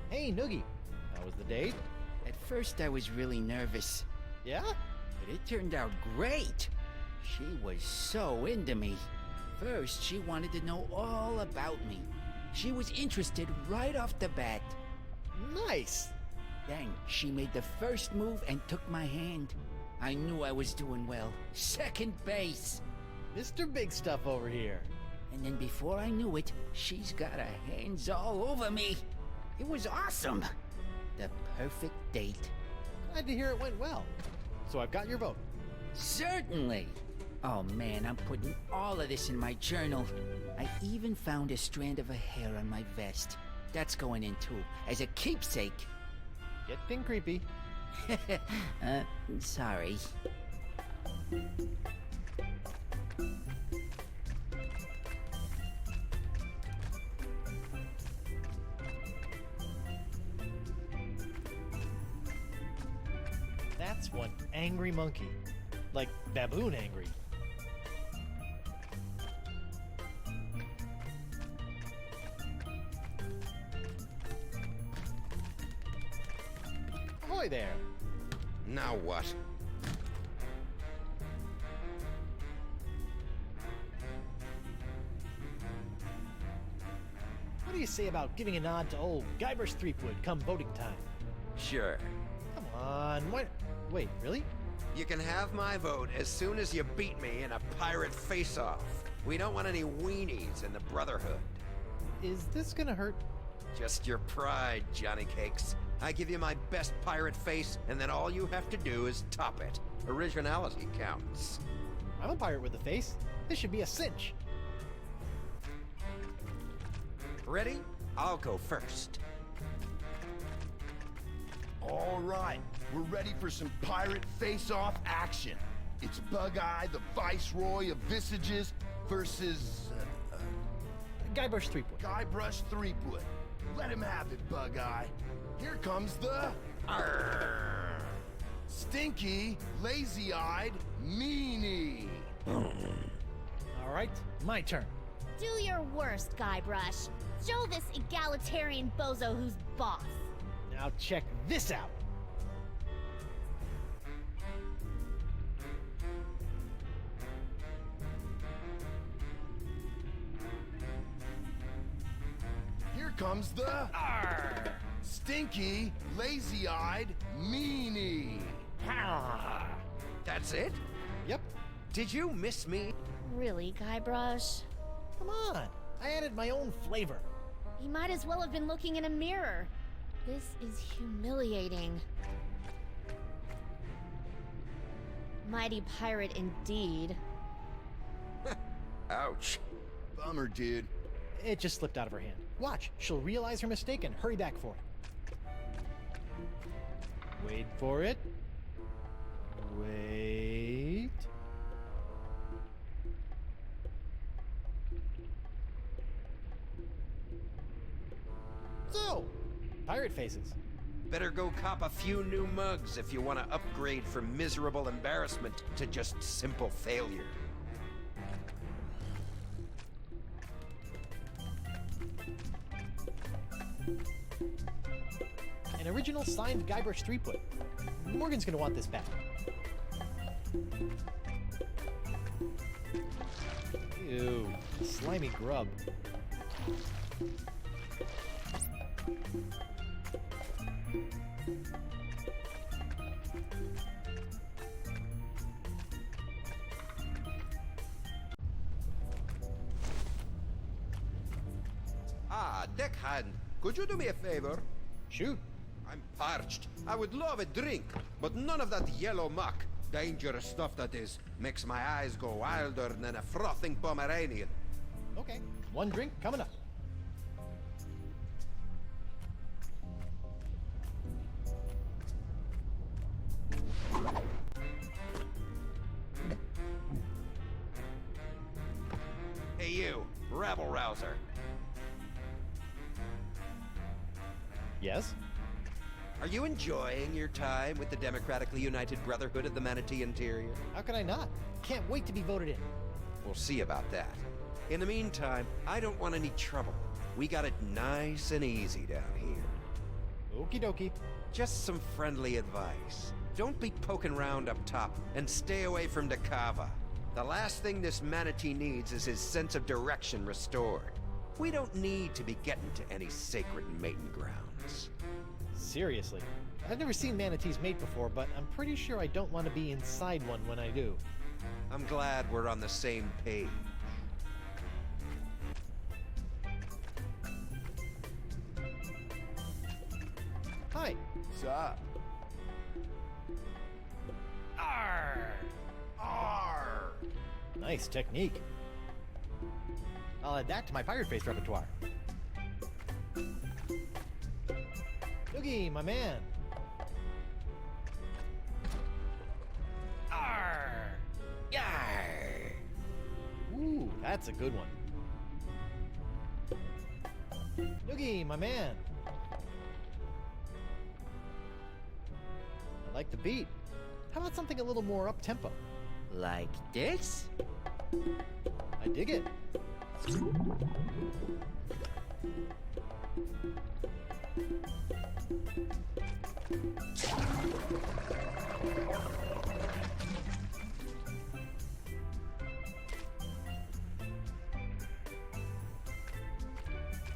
Hey, Noogie. How was the date? At first I was really nervous, Yeah? but it turned out great. She was so into me. First, she wanted to know all about me. She was interested right off the bat. Nice. Then she made the first move and took my hand. I knew I was doing well. Second base. Mr. Big Stuff over here. And then before I knew it, she's got her hands all over me. It was awesome. The perfect date. Glad to hear it went well. So I've got your vote. Certainly. Oh man, I'm putting all of this in my journal. I even found a strand of her hair on my vest. That's going in too, as a keepsake. Getting creepy. Sorry. That's one angry monkey. Like baboon angry. Ahoy there. Now what? What do you say about giving a nod to old Guybrush Threepwood come voting time? Sure. Come on, what? Wait, really? You can have my vote as soon as you beat me in a pirate face-off. We don't want any weenies in the Brotherhood. Is this gonna hurt? Just your pride, Johnny Cakes. I give you my best pirate face, and then all you have to do is top it. Originality counts. I'm a pirate with a face. This should be a cinch. Ready? I'll go first. All right, we're ready for some pirate face-off action. It's Bug-Eye, the Viceroy of Visages, versus Guybrush Threepwood. Guybrush Threepwood. Let him have it, Bug-Eye. Here comes the... Arrgh. Stinky, lazy-eyed meanie. All right, my turn. Do your worst, Guybrush. Show this egalitarian bozo who's boss. Now check this out. Here comes the... Arrgh. Stinky, lazy-eyed meanie. That's it? Yep. Did you miss me? Really, Guybrush? Come on. I added my own flavor. He might as well have been looking in a mirror. This is humiliating. Mighty pirate indeed. Ouch. Bummer, dude. It just slipped out of her hand. Watch, she'll realize her mistake and hurry back for it. Wait for it. Wait. So, pirate faces. Better go cop a few new mugs if you want to upgrade from miserable embarrassment to just simple failure. An original signed Guybrush Threepwood. Morgan's gonna want this back. Ew, slimy grub. deckhand, could you do me a favor? Shoot. I'm parched. I would love a drink, but none of that yellow muck. Dangerous stuff that is. Makes my eyes go wilder than a frothing Pomeranian. Okay, one drink coming up. Hey you, rabble-rouser. Yes? Are you enjoying your time with the Democratically United Brotherhood of the Manatee Interior? How can I not? Can't wait to be voted in. We'll see about that. In the meantime, I don't want any trouble. We got it nice and easy down here. Okie dokie. Just some friendly advice. Don't be poking around up top, and stay away from Decava. The last thing this manatee needs is his sense of direction restored. We don't need to be getting to any sacred mating grounds. Seriously. I've never seen manatees mate before, but I'm pretty sure I don't want to be inside one when I do. I'm glad we're on the same page. Hi. Sup? Arr! Arr! Nice technique. I'll add that to my pirate face repertoire. Doogie, my man. Arr! Yar! Ooh, that's a good one. Doogie, my man. I like the beat. How about something a little more up-tempo? Like this? I dig it.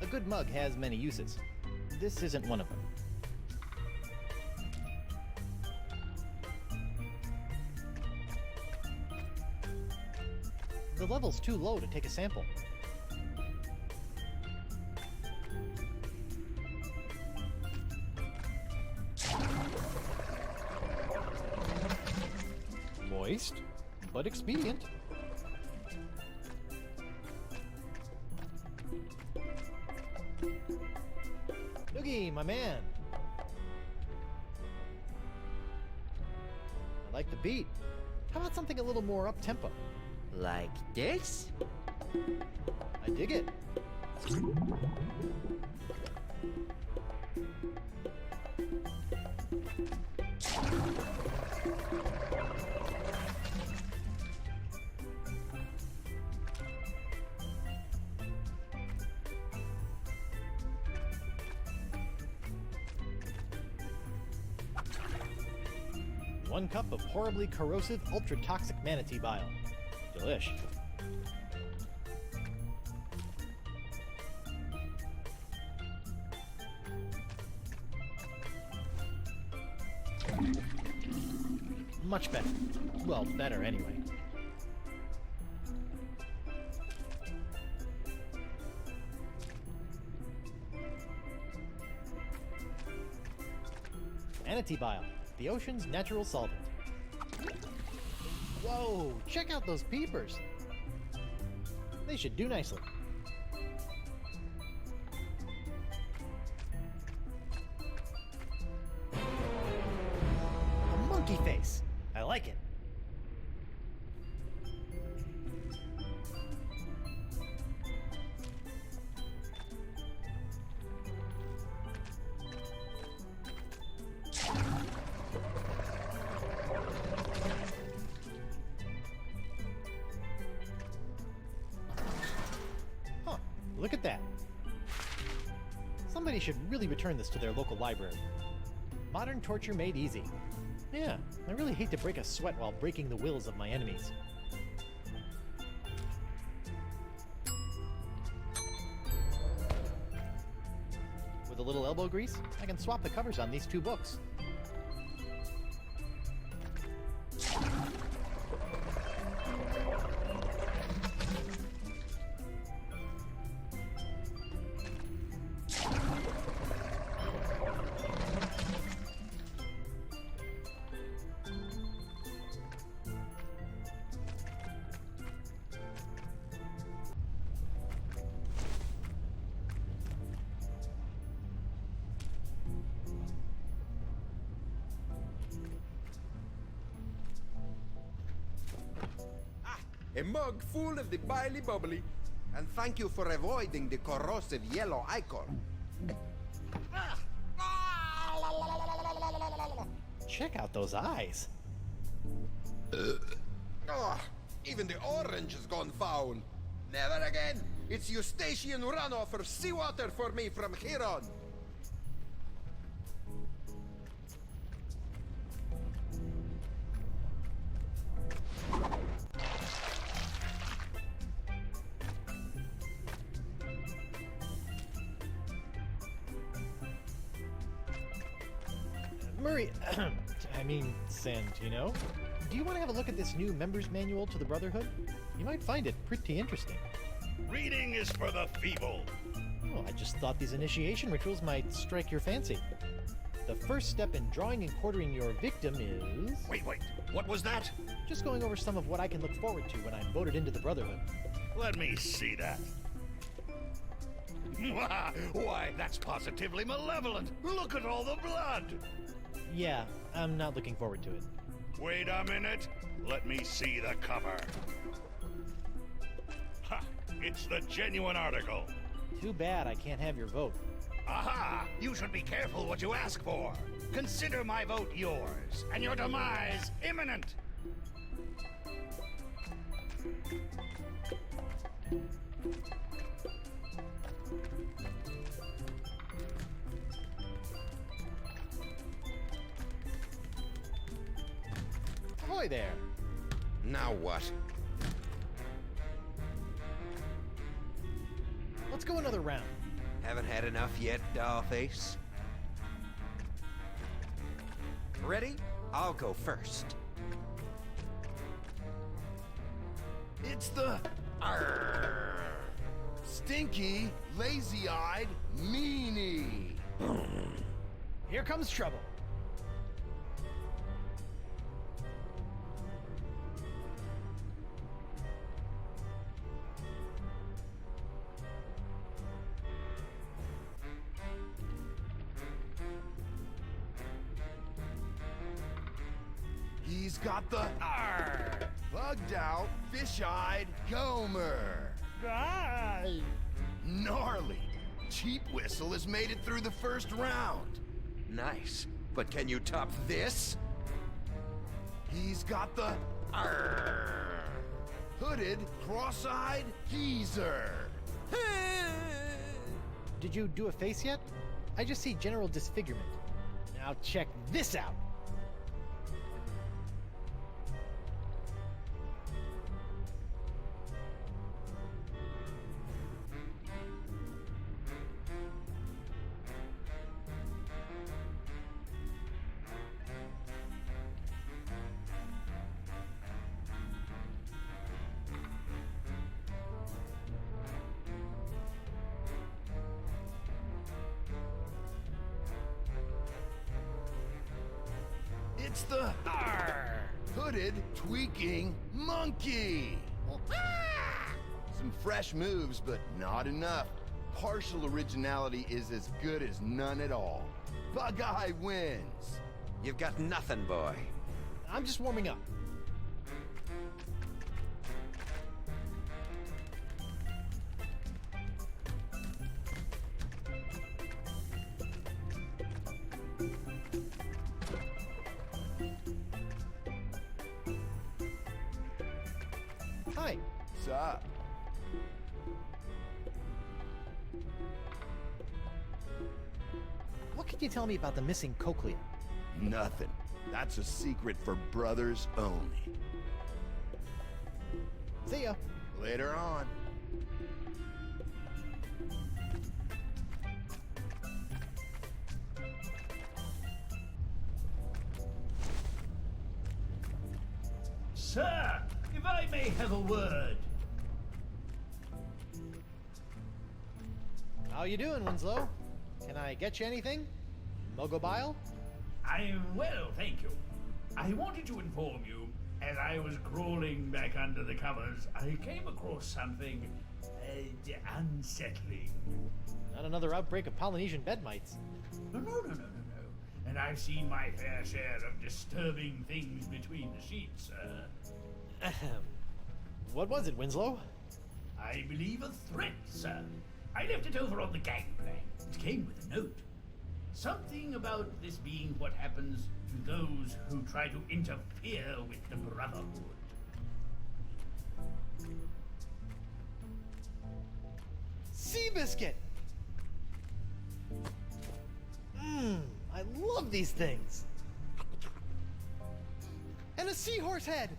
A good mug has many uses. This isn't one of them. The level's too low to take a sample. Moist, but expedient. Doogie, my man. I like the beat. How about something a little more up-tempo? Like this? I dig it. One cup of horribly corrosive, ultra-toxic manatee bile. Delish. Much better. Well, better anyway. Manatee bile, the ocean's natural solvent. Whoa, check out those peepers. They should do nicely. A monkey face. I like it. Huh, look at that. Somebody should really return this to their local library. Modern torture made easy. Yeah, I really hate to break a sweat while breaking the wills of my enemies. With a little elbow grease, I can swap the covers on these two books. A mug full of the bily bubbly. And thank you for avoiding the corrosive yellow ichor. Check out those eyes. Oh, even the orange has gone foul. Never again. It's Eustachian runoff or seawater for me from here on. Murray, I mean, Santino, do you want to have a look at this new member's manual to the Brotherhood? You might find it pretty interesting. Reading is for the feeble. Well, I just thought these initiation rituals might strike your fancy. The first step in drawing and quartering your victim is... Wait, what was that? Just going over some of what I can look forward to when I'm voted into the Brotherhood. Let me see that. Why, that's positively malevolent. Look at all the blood. Yeah, I'm not looking forward to it. Wait a minute. Let me see the cover. Ha! It's the genuine article. Too bad I can't have your vote. Aha! You should be careful what you ask for. Consider my vote yours, and your demise imminent. Ahoy there! Now what? Let's go another round. Haven't had enough yet, dollface? Ready? I'll go first. It's the stinky, lazy-eyed meanie. Here comes trouble. He's got the bugged out, fish-eyed Gomer. Gnarly. Cheap Whistle has made it through the first round. Nice. But can you top this? He's got the hooded, cross-eyed geezer. Did you do a face yet? I just see general disfigurement. Now check this out. It's the hooded, tweaking monkey. Some fresh moves, but not enough. Partial originality is as good as none at all. Bug-Eye wins. You've got nothing, boy. I'm just warming up. Hi. What's up? What can you tell me about the missing cochlea? Nothing. That's a secret for brothers only. See ya. Later on. Sir, if I may have a word. How you doing, Winslow? Can I get you anything? Mogobile? I'm well, thank you. I wanted to inform you, as I was crawling back under the covers, I came across something unsettling. Not another outbreak of Polynesian bed mites. No. And I've seen my fair share of disturbing things between the sheets, sir. Ahem. What was it, Winslow? I believe a threat, sir. I left it over on the gangplank. It came with a note. Something about this being what happens to those who try to interfere with the Brotherhood. Seabiscuit! I love these things. And a seahorse head!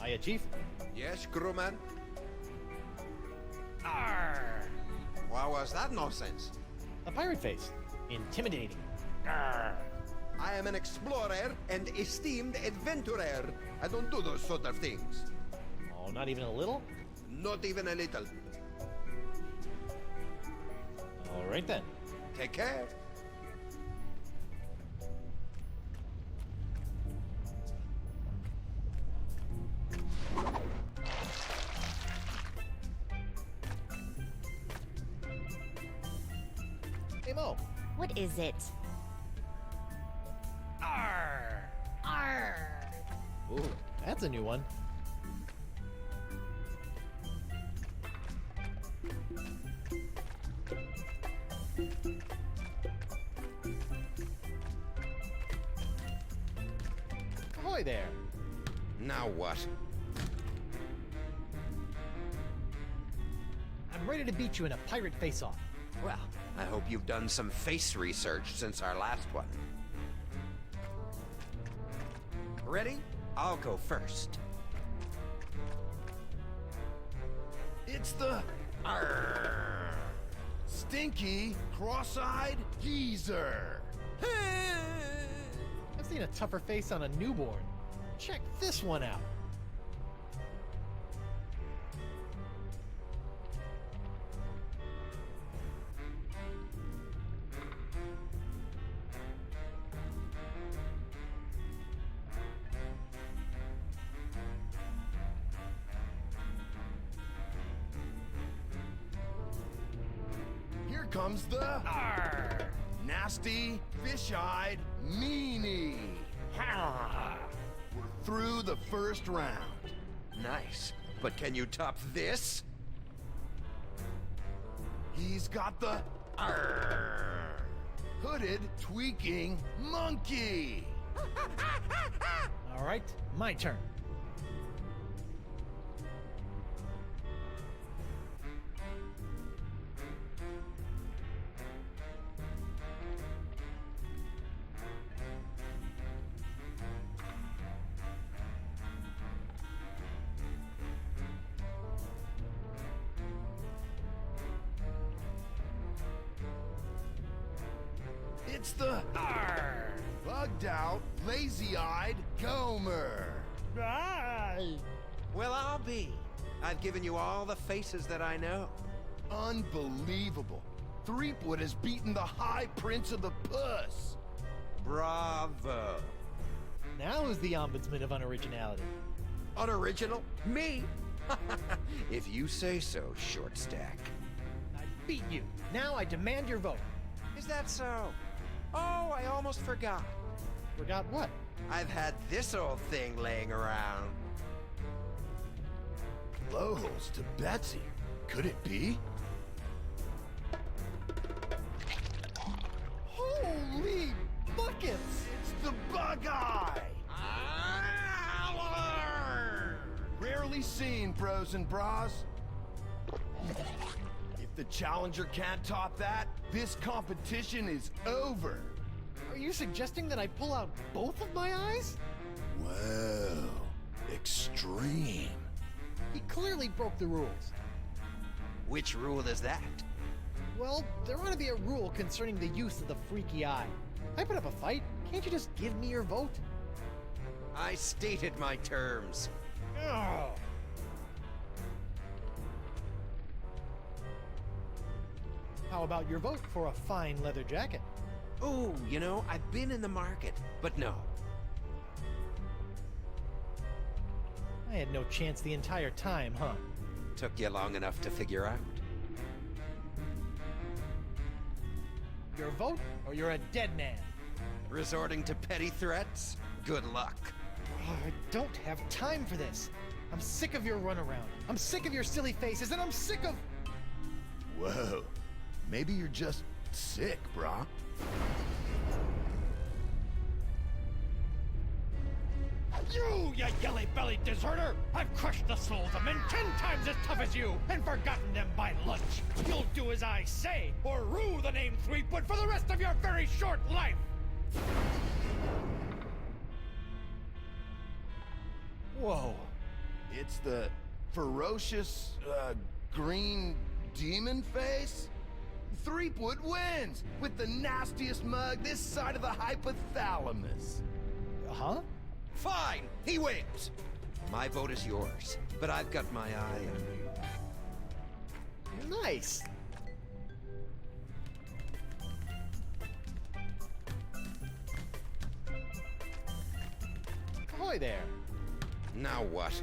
Hiya, Chief. Yes, crewman? Arr! What was that nonsense? A pirate face. Intimidating. I am an explorer and esteemed adventurer. I don't do those sort of things. Oh, not even a little? Not even a little. All right then. Take care. Hey, Mo. What is it? Arr! Arr! Ooh, that's a new one. Ahoy there. Now what? I'm ready to beat you in a pirate face-off. Well, I hope you've done some face research since our last one. Ready? I'll go first. It's the Arr! stinky, cross-eyed geezer. I've seen a tougher face on a newborn. Check this one out. Here comes the Arr! nasty, fish-eyed meanie. We're through the first round. Nice. But can you top this? He's got the Arr! hooded, tweaking monkey. All right, my turn. It's the Arr! bugged out, lazy-eyed Gomer. Well, I'll be. I've given you all the faces that I know. Unbelievable. Threepwood has beaten the High Prince of the Puss. Bravo. Now who's the ombudsman of unoriginality? Unoriginal? Me? If you say so, short stack. I beat you. Now I demand your vote. Is that so? Oh, I almost forgot. Forgot what? I've had this old thing laying around. Blowholes to Betsy. Could it be? Holy buckets! It's the Bug Eye! Rarely seen, bros and bras. If the challenger can't top that, this competition is over. Are you suggesting that I pull out both of my eyes? Well, extreme. He clearly broke the rules. Which rule is that? Well, there ought to be a rule concerning the use of the freaky eye. I put up a fight. Can't you just give me your vote? I stated my terms. Ugh. How about your vote for a fine leather jacket? Ooh, you know, I've been in the market, but no. I had no chance the entire time, huh? Took you long enough to figure out. Your vote, or you're a dead man? Resorting to petty threats? Good luck. Oh, I don't have time for this. I'm sick of your runaround. I'm sick of your silly faces, and I'm sick of... Whoa. Maybe you're just sick, brah. You yelly-bellied deserter! I've crushed the souls of men 10 times as tough as you, and forgotten them by lunch! You'll do as I say, or rue the name Threepwood for the rest of your very short life! Whoa. It's the ferocious, green demon face? Threepwood wins, with the nastiest mug this side of the hypothalamus. Huh? Fine, he wins. My vote is yours, but I've got my eye on you. Nice. Ahoy there. Now what?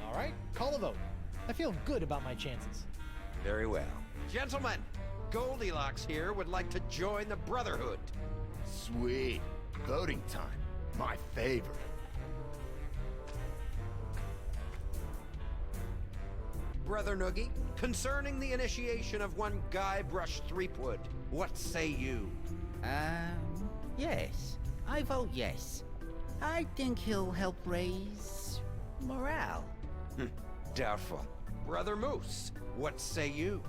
All right, call a vote. I feel good about my chances. Very well. Gentlemen, Goldilocks here would like to join the Brotherhood. Sweet. Voting time. My favorite. Brother Noogie, concerning the initiation of one Guybrush Threepwood, what say you? Yes. I vote yes. I think he'll help raise morale. Doubtful. Brother Moose, what say you?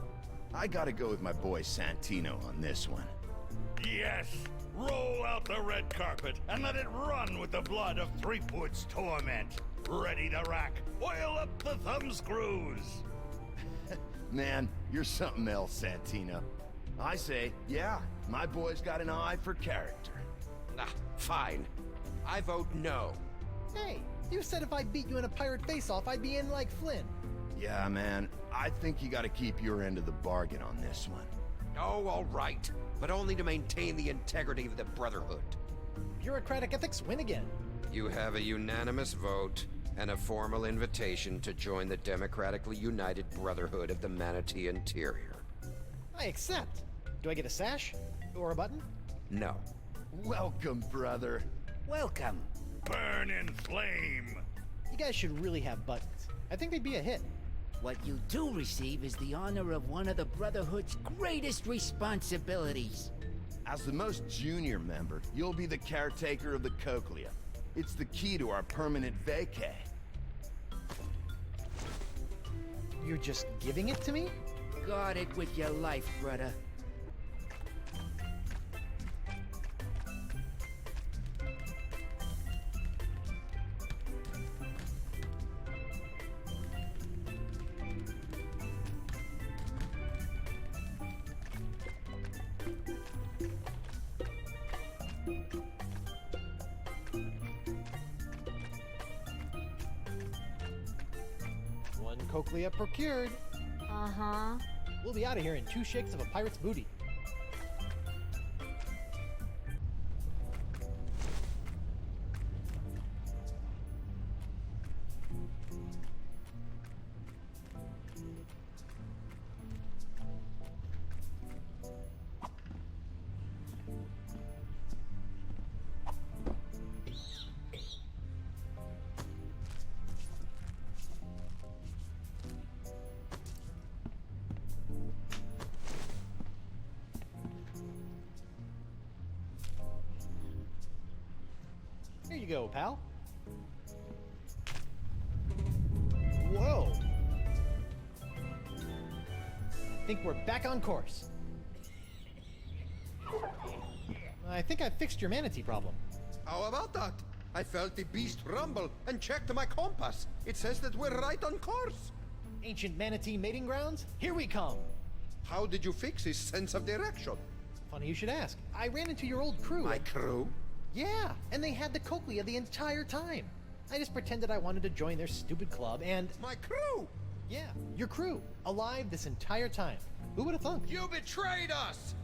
I gotta go with my boy Santino on this one. Yes! Roll out the red carpet and let it run with the blood of Threepwood's torment. Ready to rack. Oil up the thumb screws. Man, you're something else, Santino. I say, yeah, my boy's got an eye for character. Fine. I vote no. Hey, you said if I beat you in a pirate face-off, I'd be in like Flynn. Yeah, man, I think you gotta keep your end of the bargain on this one. Oh, all right. But only to maintain the integrity of the Brotherhood. Bureaucratic ethics win again. You have a unanimous vote and a formal invitation to join the democratically united Brotherhood of the Manatee Interior. I accept. Do I get a sash? Or a button? No. Welcome, brother. Welcome. Burn in flame. You guys should really have buttons. I think they'd be a hit. What you do receive is the honor of one of the Brotherhood's greatest responsibilities. As the most junior member, you'll be the caretaker of the cochlea. It's the key to our permanent vacay. You're just giving it to me? Guard it with your life, brother. One cochlea procured. Uh-huh. We'll be out of here in 2 shakes of a pirate's booty. Here you go, pal. Whoa! Think we're back on course. I think I fixed your manatee problem. How about that? I felt the beast rumble and checked my compass. It says that we're right on course. Ancient manatee mating grounds? Here we come! How did you fix his sense of direction? Funny you should ask. I ran into your old crew. My crew? Yeah, and they had the cochlea the entire time. I just pretended I wanted to join their stupid club and... My crew? Yeah, your crew. Alive this entire time. Who would have thunk? You betrayed us!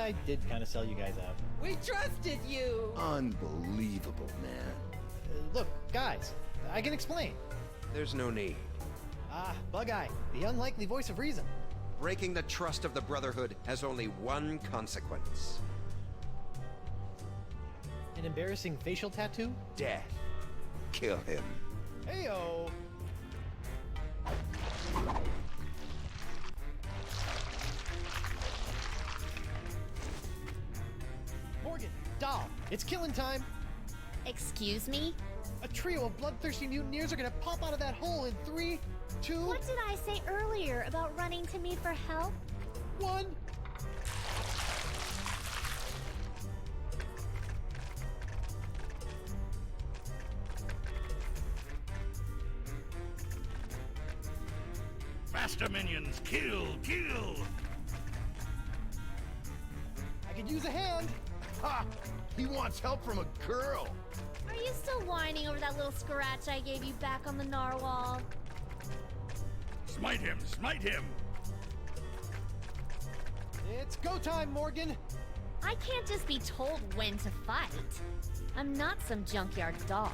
Yeah, I did kind of sell you guys out. We trusted you! Unbelievable, man. Look, guys, I can explain. There's no need. Ah, Bug-Eye, the unlikely voice of reason. Breaking the trust of the Brotherhood has only one consequence. An embarrassing facial tattoo? Death. Kill him. Heyo! Morgan, Doll, it's killing time! Excuse me? A trio of bloodthirsty mutineers are gonna pop out of that hole in 3, 2, What did I say earlier about running to me for help? 1. Faster, minions! Kill! Kill! I could use a hand! Ha! He wants help from a girl! Are you still whining over that little scratch I gave you back on the narwhal? Smite him! Smite him! It's go time, Morgan! I can't just be told when to fight. I'm not some junkyard dog.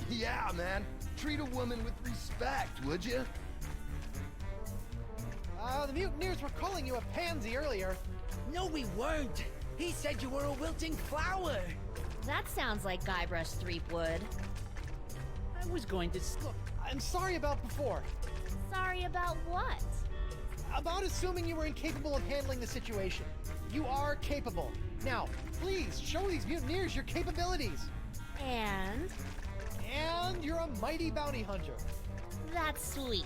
Yeah, man. Treat a woman with respect, would you? The mutineers were calling you a pansy earlier. No, we weren't. He said you were a wilting flower. That sounds like Guybrush Threepwood. I was going to... Look, I'm sorry about before. Sorry about what? About assuming you were incapable of handling the situation. You are capable. Now, please show these mutineers your capabilities. And? And you're a mighty bounty hunter. That's sweet.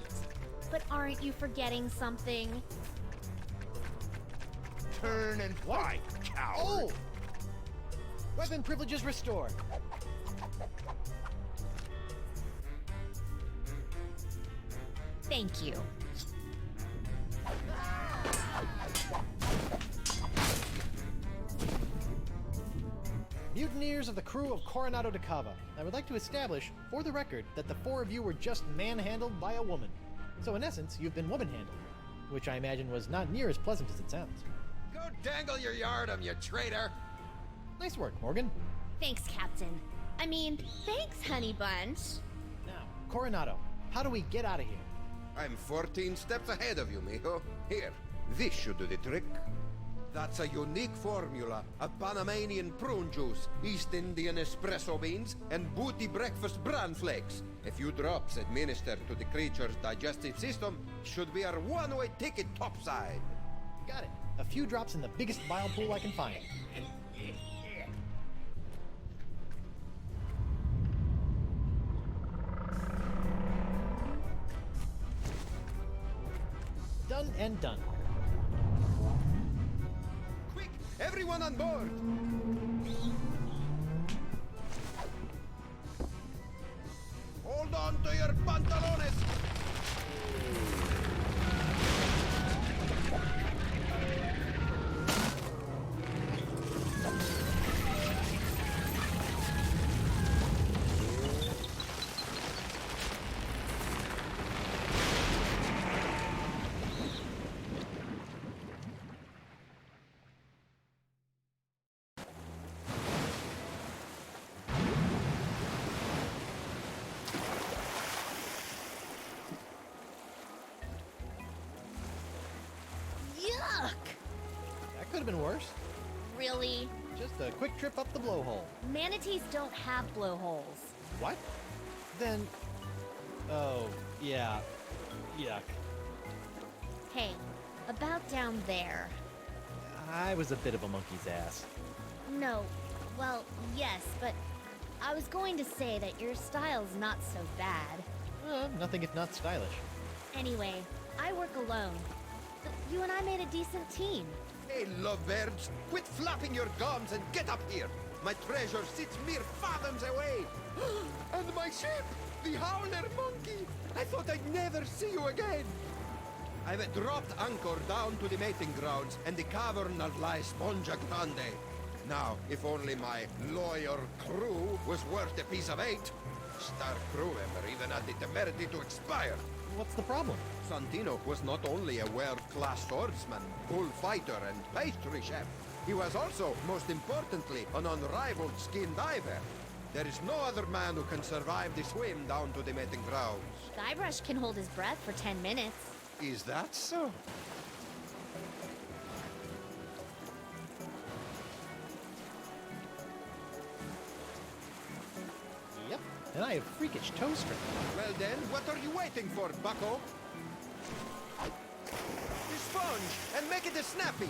But aren't you forgetting something? Turn and fight, coward! Oh! Weapon privileges restored. Thank you. Mutineers of the crew of Coronado de Cava. I would like to establish, for the record, that the 4 of you were just manhandled by a woman. So in essence, you've been woman-handled, which I imagine was not near as pleasant as it sounds. Go dangle your yardum, you traitor! Nice work, Morgan. Thanks, Captain. I mean, thanks, Honey Bunch. Now, Coronado, how do we get out of here? I'm 14 steps ahead of you, mijo. Here, this should do the trick. That's a unique formula of Panamanian prune juice, East Indian espresso beans, and booty breakfast bran flakes. A few drops administered to the creature's digestive system should be our one-way ticket topside. Got it. A few drops in the biggest bile pool I can find. Done and done. Quick, everyone on board! Hold on to your pantalones! Yuck! That could have been worse. Really? Just a quick trip up the blowhole. Manatees don't have blowholes. What? Then... Oh, yeah. Yuck. Hey, about down there. I was a bit of a monkey's ass. No, well, yes, but I was going to say that your style's not so bad. Nothing if not stylish. Anyway, I work alone. But you and I made a decent team. Hey, lovebirds, quit flapping your gums and get up here. My treasure sits mere fathoms away. And my ship, the Howler Monkey. I thought I'd never see you again. I've dropped anchor down to the mating grounds and the cavern of La Esponja Grande. Now, if only my lawyer crew was worth a piece of 8. Star crew member even had the temerity to expire. What's the problem? Santino was not only a world-class swordsman, bullfighter, and pastry chef. He was also, most importantly, an unrivaled skin diver. There is no other man who can survive the swim down to the mating grounds. Guybrush can hold his breath for 10 minutes. Is that so? Yep, and I have freakish toe strength. Well then, what are you waiting for, bucko? The sponge, and make it a snappy!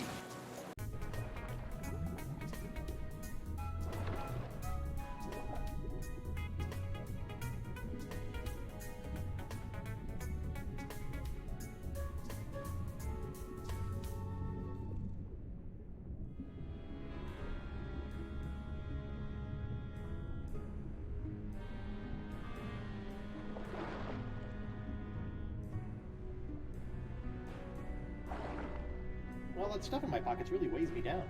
Well, that stuff in my pockets really weighs me down.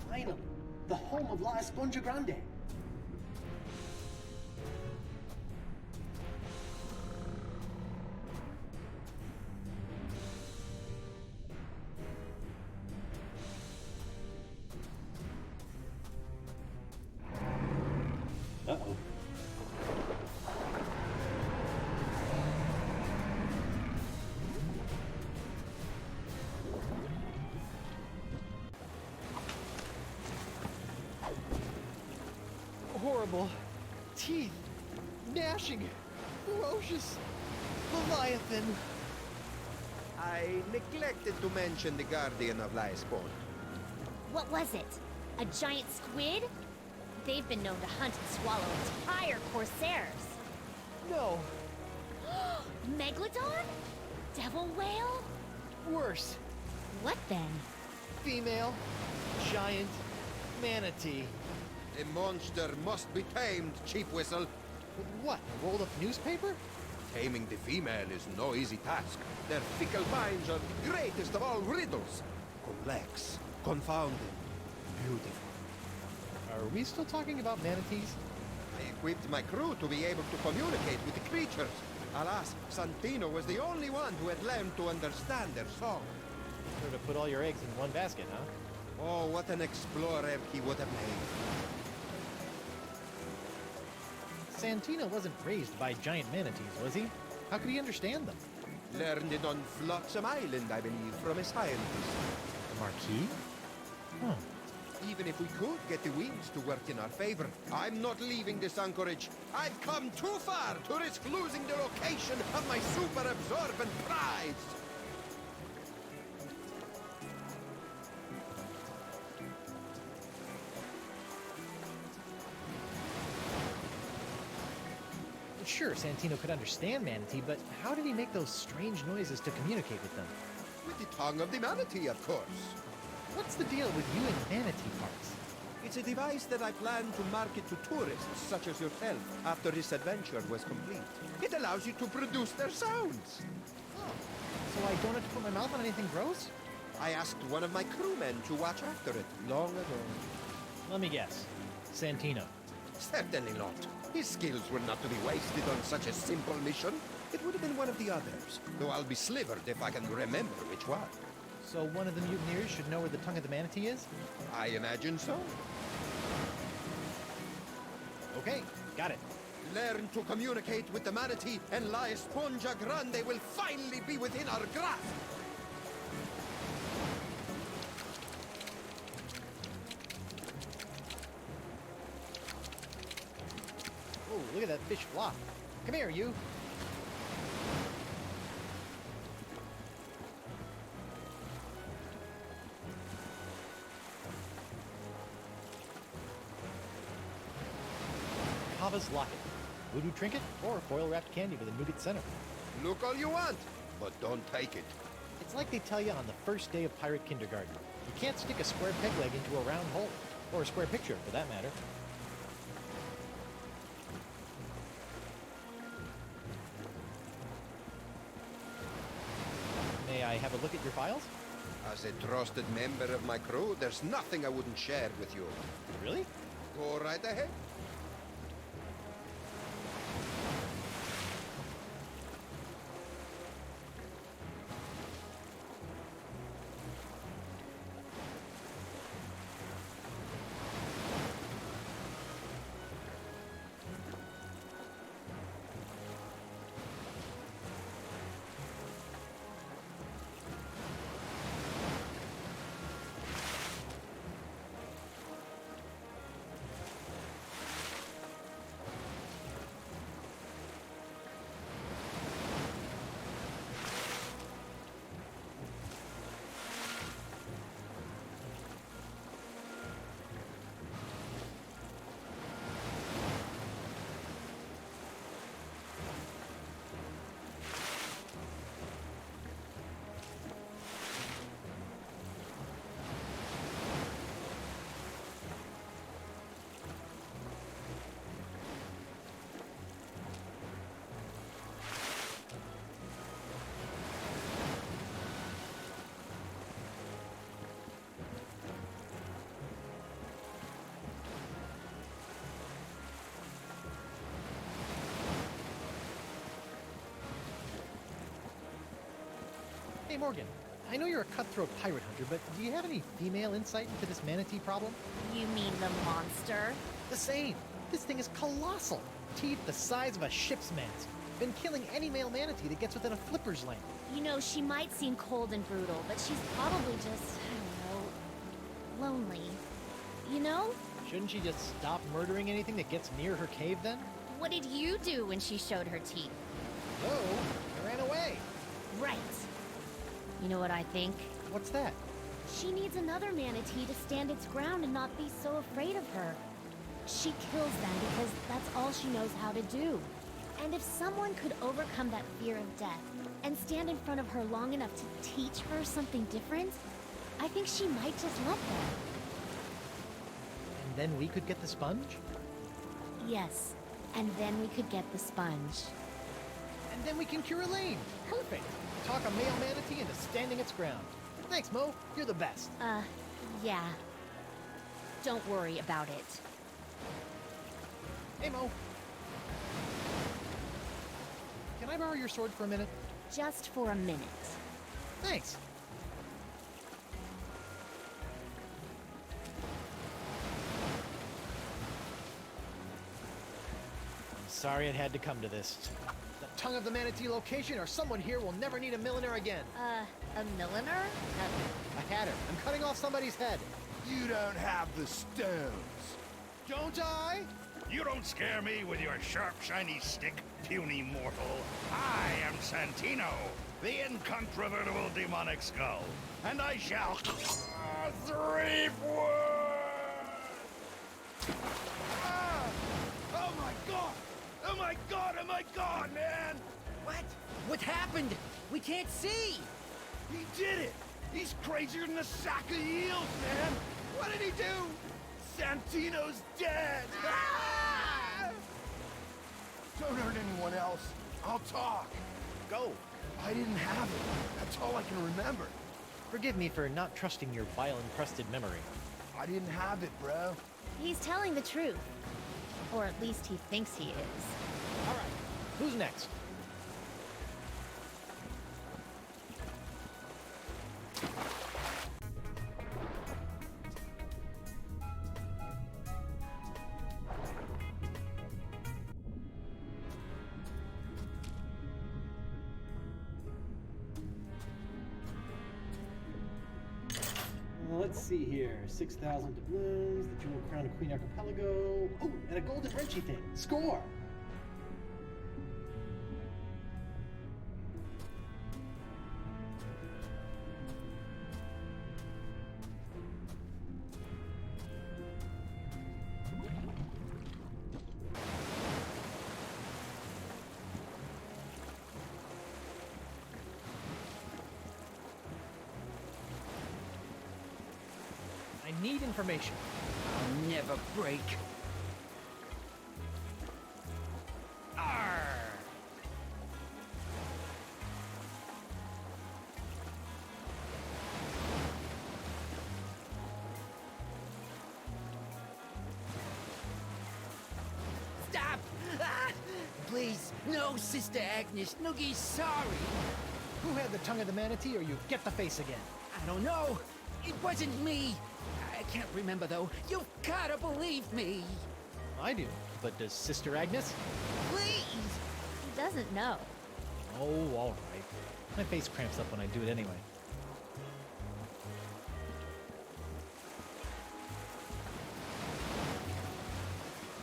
Finally, the home of La Esponja Grande. Uh-oh. Horrible. Teeth. Gnashing. Ferocious. Leviathan. I neglected to mention the guardian of La Esponja. What was it? A giant squid? They've been known to hunt and swallow entire corsairs. No. Megalodon? Devil whale? Worse. What then? Female. Giant. Manatee. The monster must be tamed, cheap whistle. With what? A rolled up newspaper? Taming the female is no easy task. Their fickle minds are the greatest of all riddles. Complex, confounding, beautiful. Are we still talking about manatees? I equipped my crew to be able to communicate with the creatures. Alas, Santino was the only one who had learned to understand their song. Sort of put all your eggs in one basket, huh? Oh, what an explorer he would have made. Santino wasn't raised by giant manatees, was he? How could he understand them? Learned it on Flotsam Island, I believe, from a scientist. The Marquis? Huh. Even if we could get the winds to work in our favor, I'm not leaving this anchorage. I've come too far to risk losing the location of my super absorbent prize. Sure, Santino could understand manatee, but how did he make those strange noises to communicate with them? With the tongue of the manatee, of course. What's the deal with you and manatee parts? It's a device that I plan to market to tourists such as yourself after this adventure was complete. It allows you to produce their sounds. Oh, so I don't have to put my mouth on anything gross? I asked one of my crewmen to watch after it long ago. Let me guess. Santino. Certainly not. His skills were not to be wasted on such a simple mission. It would have been one of the others, though I'll be slivered if I can remember which one. So one of the mutineers should know where the tongue of the manatee is? I imagine so. Okay, got it. Learn to communicate with the manatee, and La Esponja Grande will finally be within our grasp. Oh, look at that fish flop. Come here, you. Kava's locket. Voodoo trinket or foil-wrapped candy with a nougat center. Look all you want, but don't take it. It's like they tell you on the first day of pirate kindergarten. You can't stick a square peg leg into a round hole. Or a square picture, for that matter. May I have a look at your files? As a trusted member of my crew, there's nothing I wouldn't share with you. Really? Go right ahead. Hey, Morgan. I know you're a cutthroat pirate hunter, but do you have any female insight into this manatee problem? You mean the monster? The same. This thing is colossal. Teeth the size of a ship's mast. Been killing any male manatee that gets within a flipper's length. You know, she might seem cold and brutal, but she's probably just, I don't know, lonely. You know? Shouldn't she just stop murdering anything that gets near her cave then? What did you do when she showed her teeth? No, I ran away. Right. You know what I think? What's that? She needs another manatee to stand its ground and not be so afraid of her. She kills them because that's all she knows how to do. And if someone could overcome that fear of death and stand in front of her long enough to teach her something different, I think she might just let them. And then we could get the sponge? Yes, and then we could get the sponge. And then we can cure Elaine. Perfect. Talk a male manatee into standing its ground. Thanks, Mo. You're the best. Yeah. Don't worry about it. Hey, Mo. Can I borrow your sword for a minute? Just for a minute. Thanks. I'm sorry it had to come to this. The tongue of the manatee location, or someone here will never need a milliner again. A milliner? A hatter. I'm cutting off somebody's head. You don't have the stones. Don't I? You don't scare me with your sharp, shiny stick, puny mortal. I am Santino, the incontrovertible demonic skull, and I shall reap wood! Ah! Oh my god! Oh my god! Oh my god, man! What? What happened? We can't see! He did it! He's crazier than a sack of eels, man! What did he do? Santino's dead! Ah! Don't hurt anyone else. I'll talk. Go. I didn't have it. That's all I can remember. Forgive me for not trusting your bile-encrusted memory. I didn't have it, bro. He's telling the truth. Or at least he thinks he is. All right. Who's next? Let's see here. 6,000 doubloons, the Jewel Crown of Queen Archipelago. Oh, and a golden wrenchy thing. Score! I need information. I'll never break. Arr! No, Sister Agnes, Noogie's sorry. Who had the tongue of the manatee, or you get the face again? I don't know. It wasn't me. I can't remember, though. You've gotta believe me. I do, but does Sister Agnes? Please! He doesn't know. Oh, all right. My face cramps up when I do it anyway.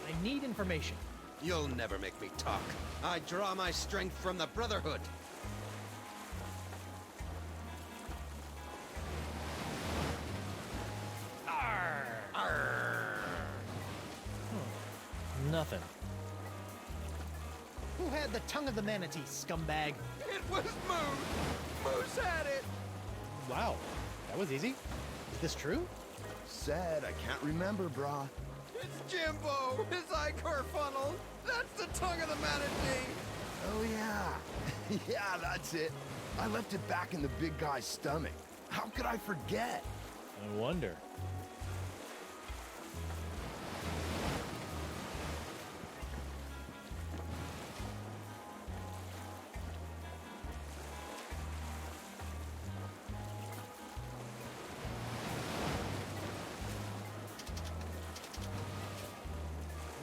I need information. You'll never make me talk. I draw my strength from the Brotherhood. Arr! Arr! Nothing. Who had the tongue of the manatee, scumbag? It was Moose! Moose had it! Wow, that was easy. Is this true? Sad, I can't remember, brah. It's Jimbo! His ichor funnel! That's the tongue of the manatee! Oh, yeah. Yeah, that's it. I left it back in the big guy's stomach. How could I forget? I wonder.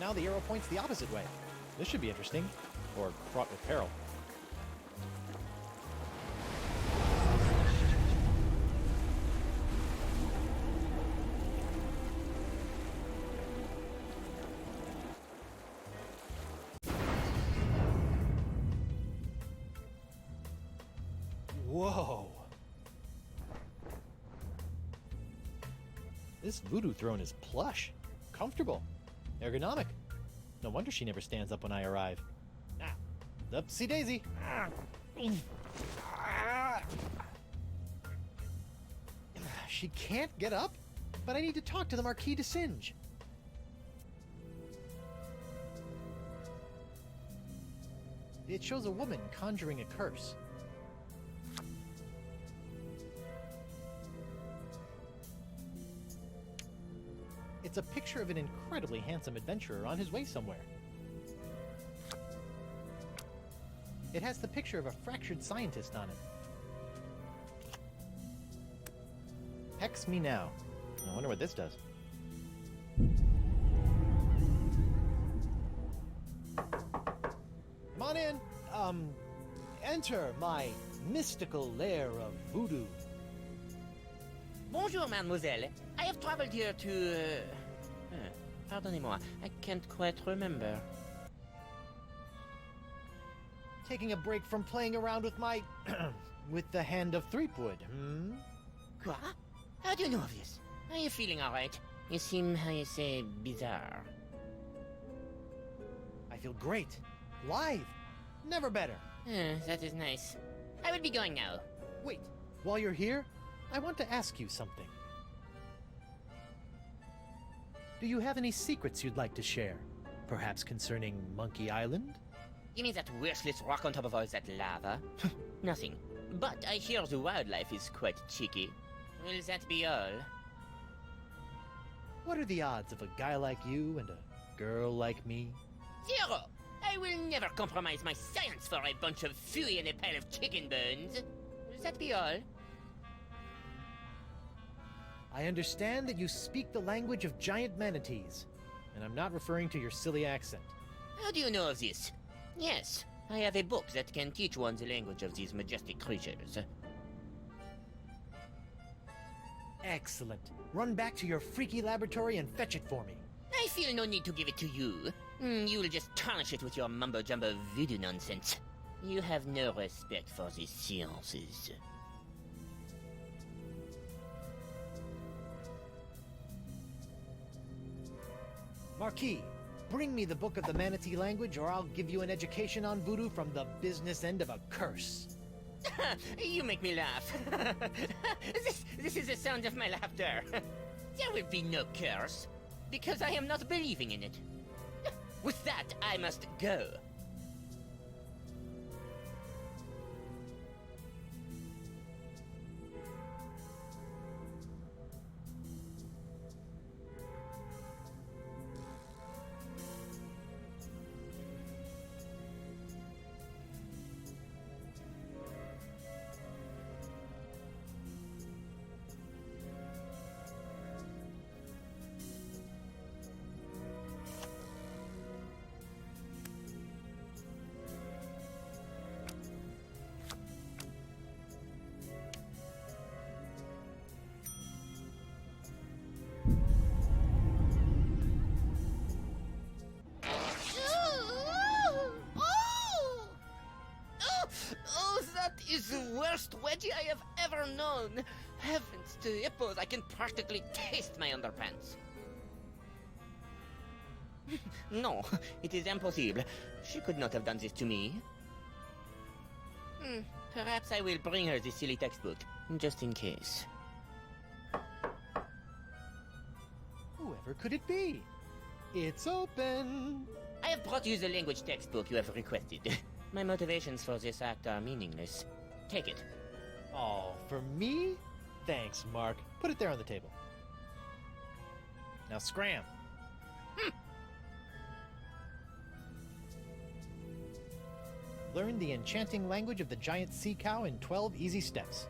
Now the arrow points the opposite way. This should be interesting, or fraught with peril. Whoa! This voodoo throne is plush, comfortable, ergonomic. No wonder she never stands up when I arrive. Ah, upsy daisy. She can't get up, but I need to talk to the Marquis de Singe. It shows a woman conjuring a curse. It's a picture of an incredibly handsome adventurer on his way somewhere. It has the picture of a fractured scientist on it. Hex me now. I wonder what this does. Come on in. Enter my mystical lair of voodoo. Bonjour, mademoiselle. I have traveled here to... pardonnez-moi, I can't quite remember. Taking a break from playing around with my... with the hand of Threepwood, hmm? Quoi? How do you know of this? Are you feeling alright? You seem, how you say, bizarre. I feel great. Live. Never better. That is nice. I will be going now. Wait, while you're here, I want to ask you something. Do you have any secrets you'd like to share? Perhaps concerning Monkey Island? You mean that worthless rock on top of all that lava? Nothing. But I hear the wildlife is quite cheeky. Will that be all? What are the odds of a guy like you and a girl like me? 0! I will never compromise my science for a bunch of fooey and a pile of chicken bones. Will that be all? I understand that you speak the language of giant manatees, and I'm not referring to your silly accent. How do you know of this? Yes, I have a book that can teach one the language of these majestic creatures. Excellent. Run back to your freaky laboratory and fetch it for me. I feel no need to give it to you. You will just tarnish it with your mumbo-jumbo voodoo nonsense. You have no respect for the sciences. Marquis, bring me the book of the manatee language, or I'll give you an education on voodoo from the business end of a curse. You make me laugh. This is the sound of my laughter. There will be no curse, because I am not believing in it. With that, I must go. is the worst wedgie I have ever known. Heavens to hippos, I can practically taste my underpants. No, it is impossible. She could not have done this to me. Perhaps I will bring her this silly textbook, just in case. Whoever could it be? It's open! I have brought you the language textbook you have requested. My motivations for this act are meaningless. Take it. Oh, for me? Thanks, Mark. Put it there on the table. Now scram. Learn the enchanting language of the giant sea cow in 12 easy steps.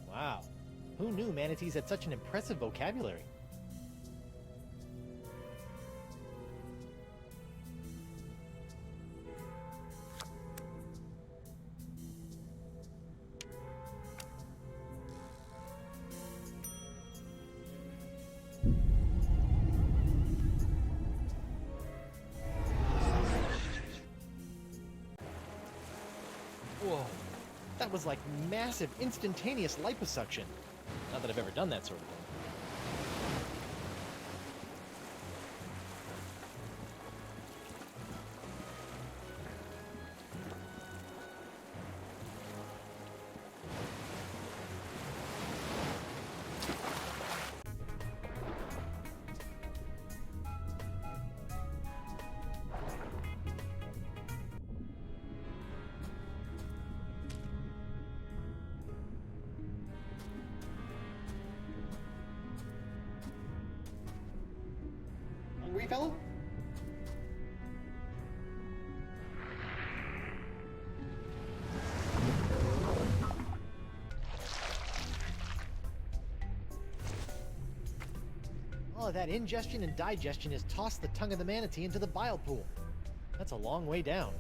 Wow. Who knew manatees had such an impressive vocabulary? Whoa. That was like massive, instantaneous liposuction. Not that I've ever done that sort of thing. Hungry fellow? All of that ingestion and digestion has tossed the tongue of the manatee into the bile pool. That's a long way down.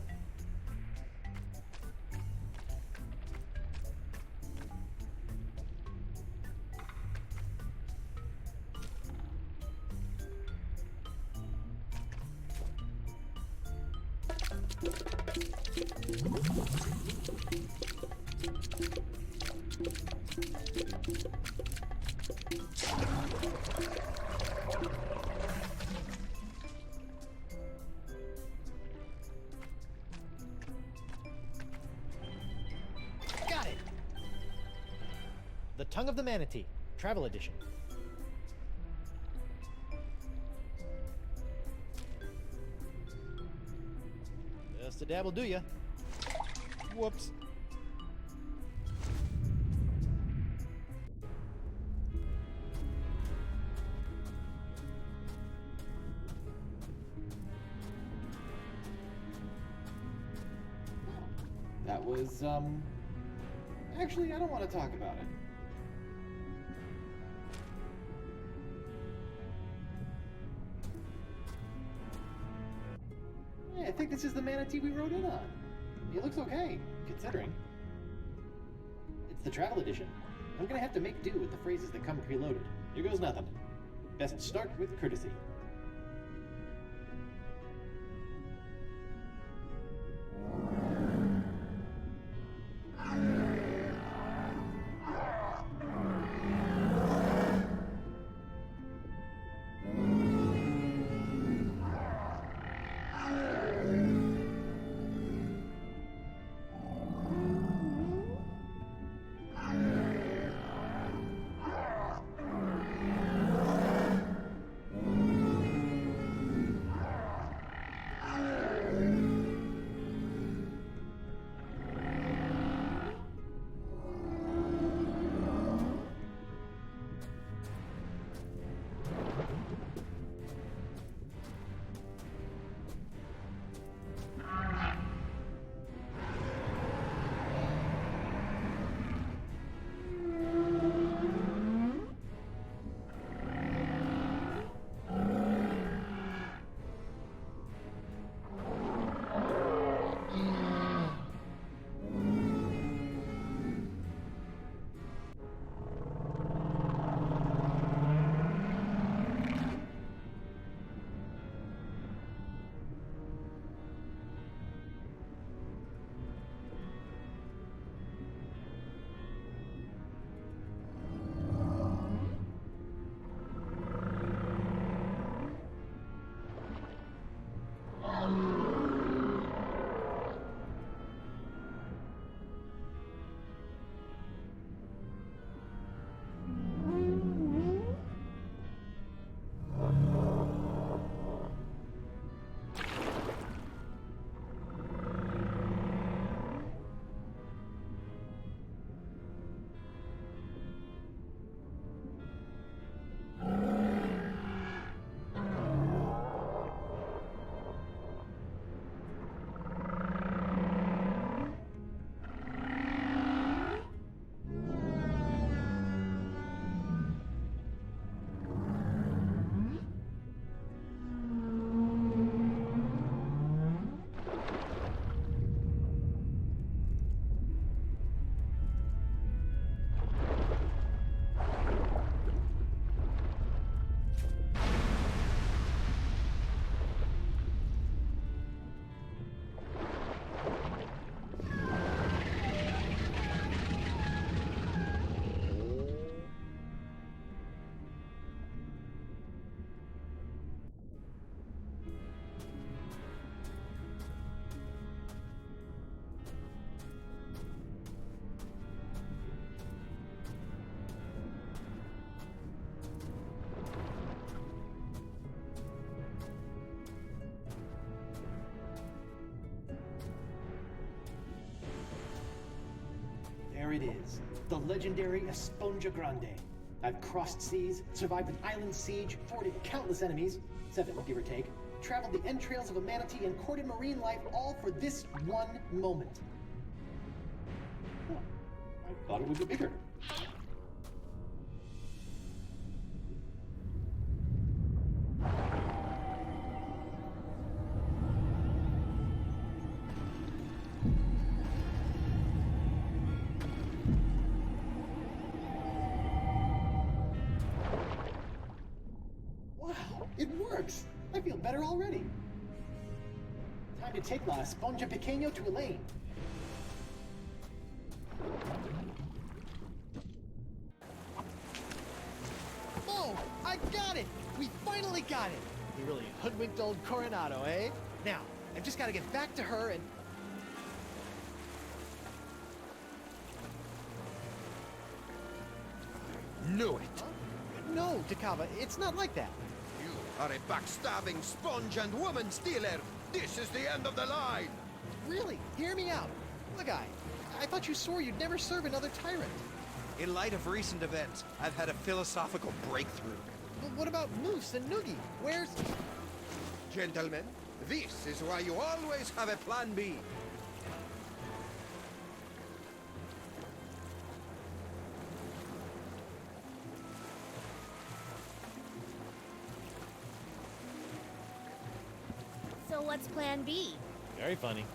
Got it! The Tongue of the Manatee, Travel Edition. Just a dab will do ya. Whoops. That was, actually, I don't want to talk about it. Yeah, I think this is the manatee we rode in on. He looks okay, considering. It's the travel edition. I'm gonna have to make do with the phrases that come preloaded. Here goes nothing. Best start with courtesy. it is. The legendary Esponja Grande. I've crossed seas, survived an island siege, thwarted countless enemies, 7 give or take, traveled the entrails of a manatee, and courted marine life, all for this one moment. Oh, I thought it would be bigger. Wow, it works! I feel better already. Time to take La Esponja Pequeño to Elaine. Oh, I got it! We finally got it! We really hoodwinked old Coronado, eh? Now, I've just got to get back to her and... Knew it! Huh? No, Decava, it's not like that. You are a backstabbing sponge and woman stealer! This is the end of the line! Really, hear me out. Look, I thought you swore you'd never serve another tyrant. In light of recent events, I've had a philosophical breakthrough. But what about Moose and Noogie? Where's... Gentlemen, this is why you always have a plan B. So what's plan B? Very funny.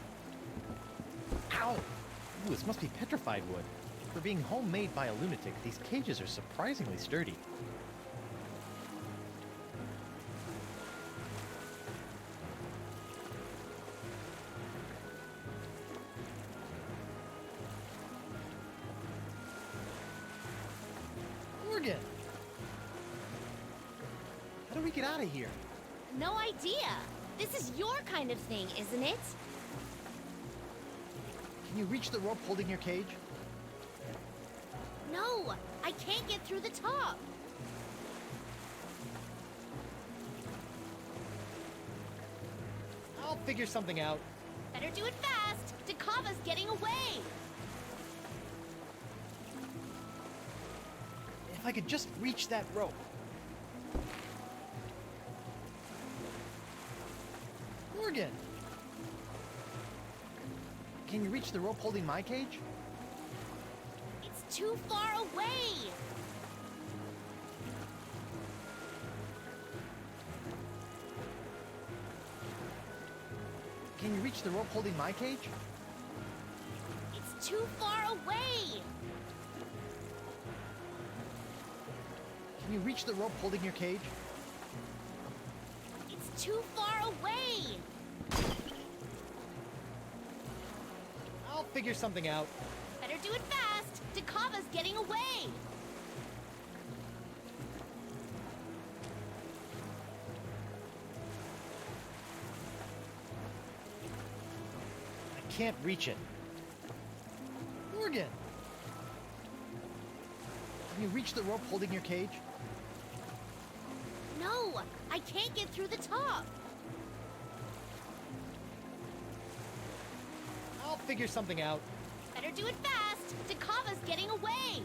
Ow! Ooh, this must be petrified wood. For being homemade by a lunatic, these cages are surprisingly sturdy. Morgan! How do we get out of here? No idea. This is your kind of thing, isn't it? Can you reach the rope holding your cage? No, I can't get through the top. I'll figure something out. Better do it fast. Decava's getting away. If I could just reach that rope. Morgan! Can you reach the rope holding my cage? It's too far away. Can you reach the rope holding my cage? It's too far away. Can you reach the rope holding your cage? It's too far away. I'll figure something out. Better do it fast. Decava's getting away. I can't reach it. Morgan! Can you reach the rope holding your cage? No, I can't get through the top. I'll figure something out. Better do it fast. Decava's getting away.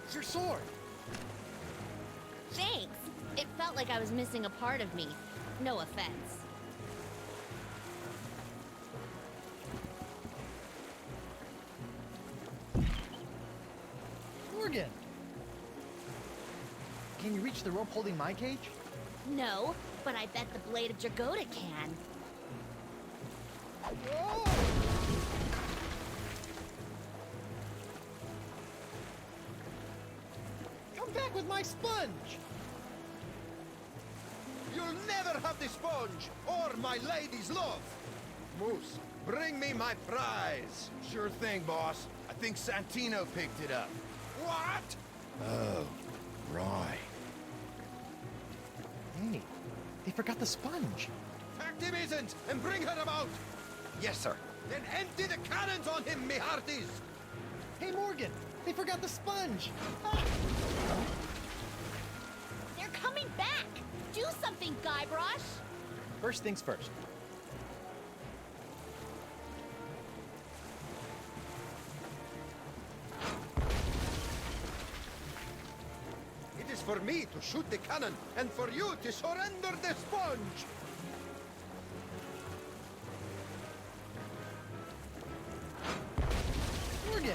It's your sword! Thanks. It felt like I was missing a part of me. No offense. Morgan! Can you reach the rope holding my cage? No, but I bet the Blade of Dragoda can. Whoa! Come back with my sponge! You'll never have the sponge, or my lady's love! Moose, bring me my prize! Sure thing, boss. I think Santino picked it up. What? Oh, right. Hey, they forgot the sponge. Pact him isn't, and bring her about! Yes, sir. Then empty the cannons on him, me hearties! Hey, Morgan! They forgot the sponge! Ah! They're coming back! Do something, Guybrush! First things first. for me to shoot the cannon, and for you to surrender the sponge! Morgan!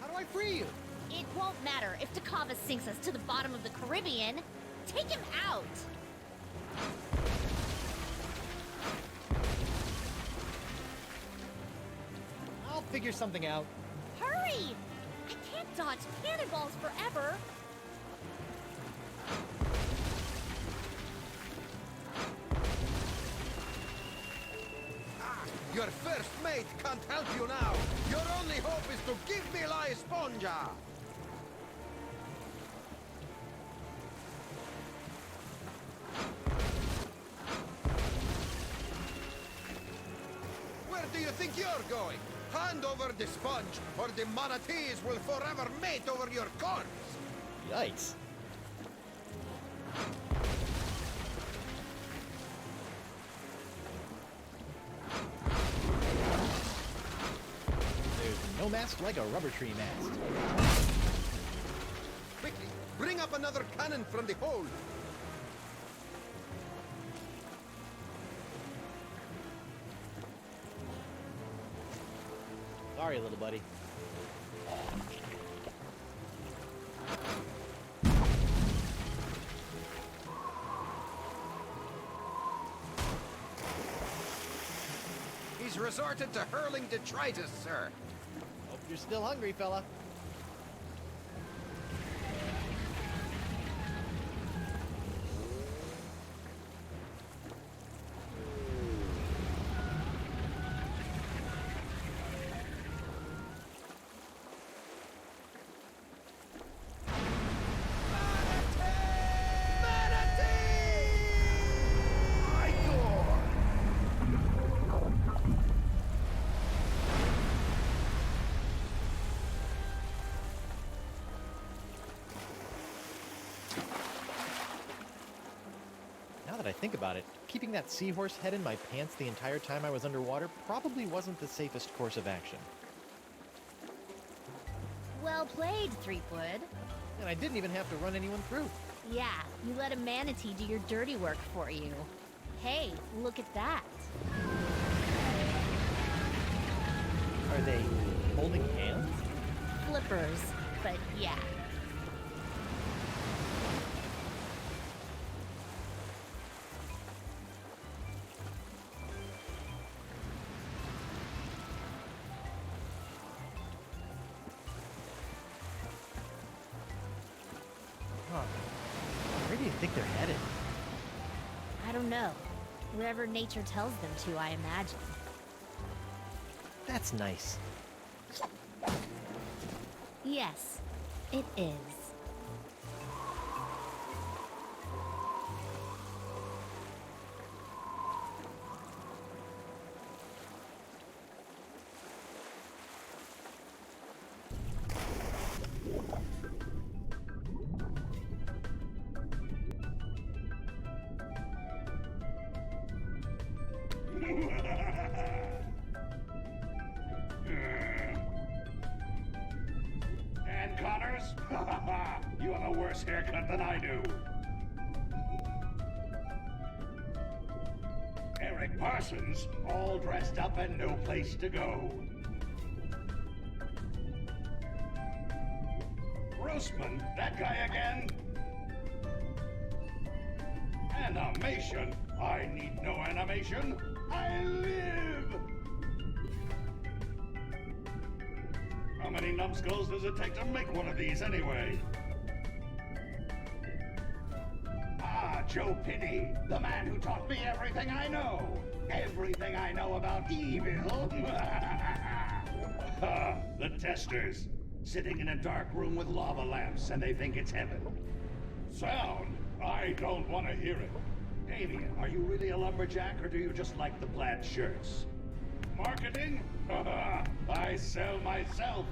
How do I free you? It won't matter if Dakava sinks us to the bottom of the Caribbean. Take him out! I'll figure something out. Hurry! I can't dodge cannonballs forever! Your first mate can't help you now. Your only hope is to give me La Esponja. Where do you think you're going? Hand over the sponge, or the manatees will forever mate over your corpse. Yikes. There's no mast like a rubber tree mast. Quickly, bring up another cannon from the hold. Sorry, little buddy. He's resorted to hurling detritus, sir. Hope you're still hungry, fella. Now that I think about it, keeping that seahorse head in my pants the entire time I was underwater probably wasn't the safest course of action. Well played, Threepwood. And I didn't even have to run anyone through. Yeah, you let a manatee do your dirty work for you. Hey, look at that. Are they holding hands? Flippers, but yeah. Huh. Where do you think they're headed? I don't know. Wherever nature tells them to, I imagine. That's nice. Yes, it is. Dan Connors? You have a worse haircut than I do. Eric Parsons, all dressed up and no place to go. Grossman, that guy again? Animation? I need no animation. I live! How many numbskulls does it take to make one of these anyway? Ah, Joe Pinney, the man who taught me everything I know. Everything I know about evil. The testers, sitting in a dark room with lava lamps and they think it's heaven. Sound? I don't want to hear it. Damien, are you really a lumberjack or do you just like the plaid shirts? Marketing? I sell myself.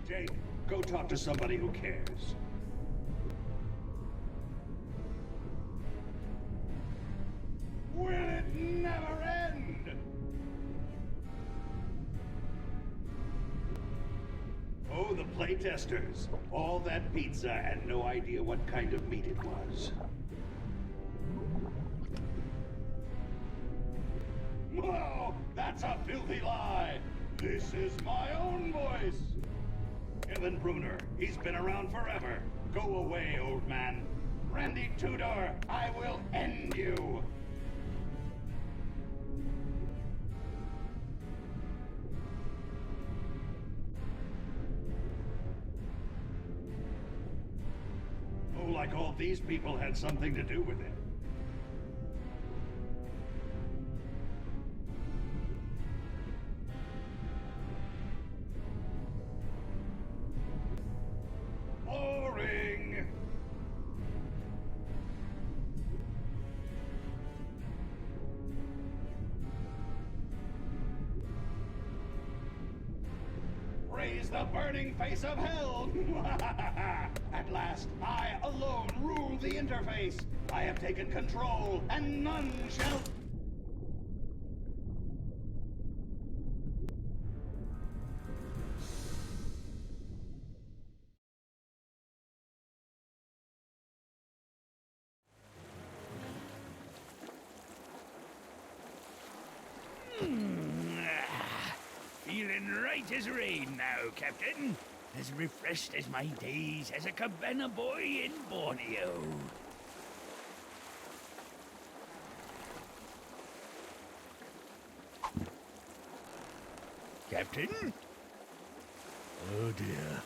Jake, go talk to somebody who cares. Will it never end? Oh, the playtesters. All that pizza and no idea what kind of meat it was. Whoa! That's a filthy lie! This is my own voice! Kevin Bruner, he's been around forever. Go away, old man. Randy Tudor, I will end you! Oh, like all these people had something to do with it. Boring! Raise the burning face of hell! At last, I alone rule the interface. I have taken control, and none shall... Feeling right as rain now, Captain. As refreshed as my days as a cabana boy in Borneo. Captain? Oh dear.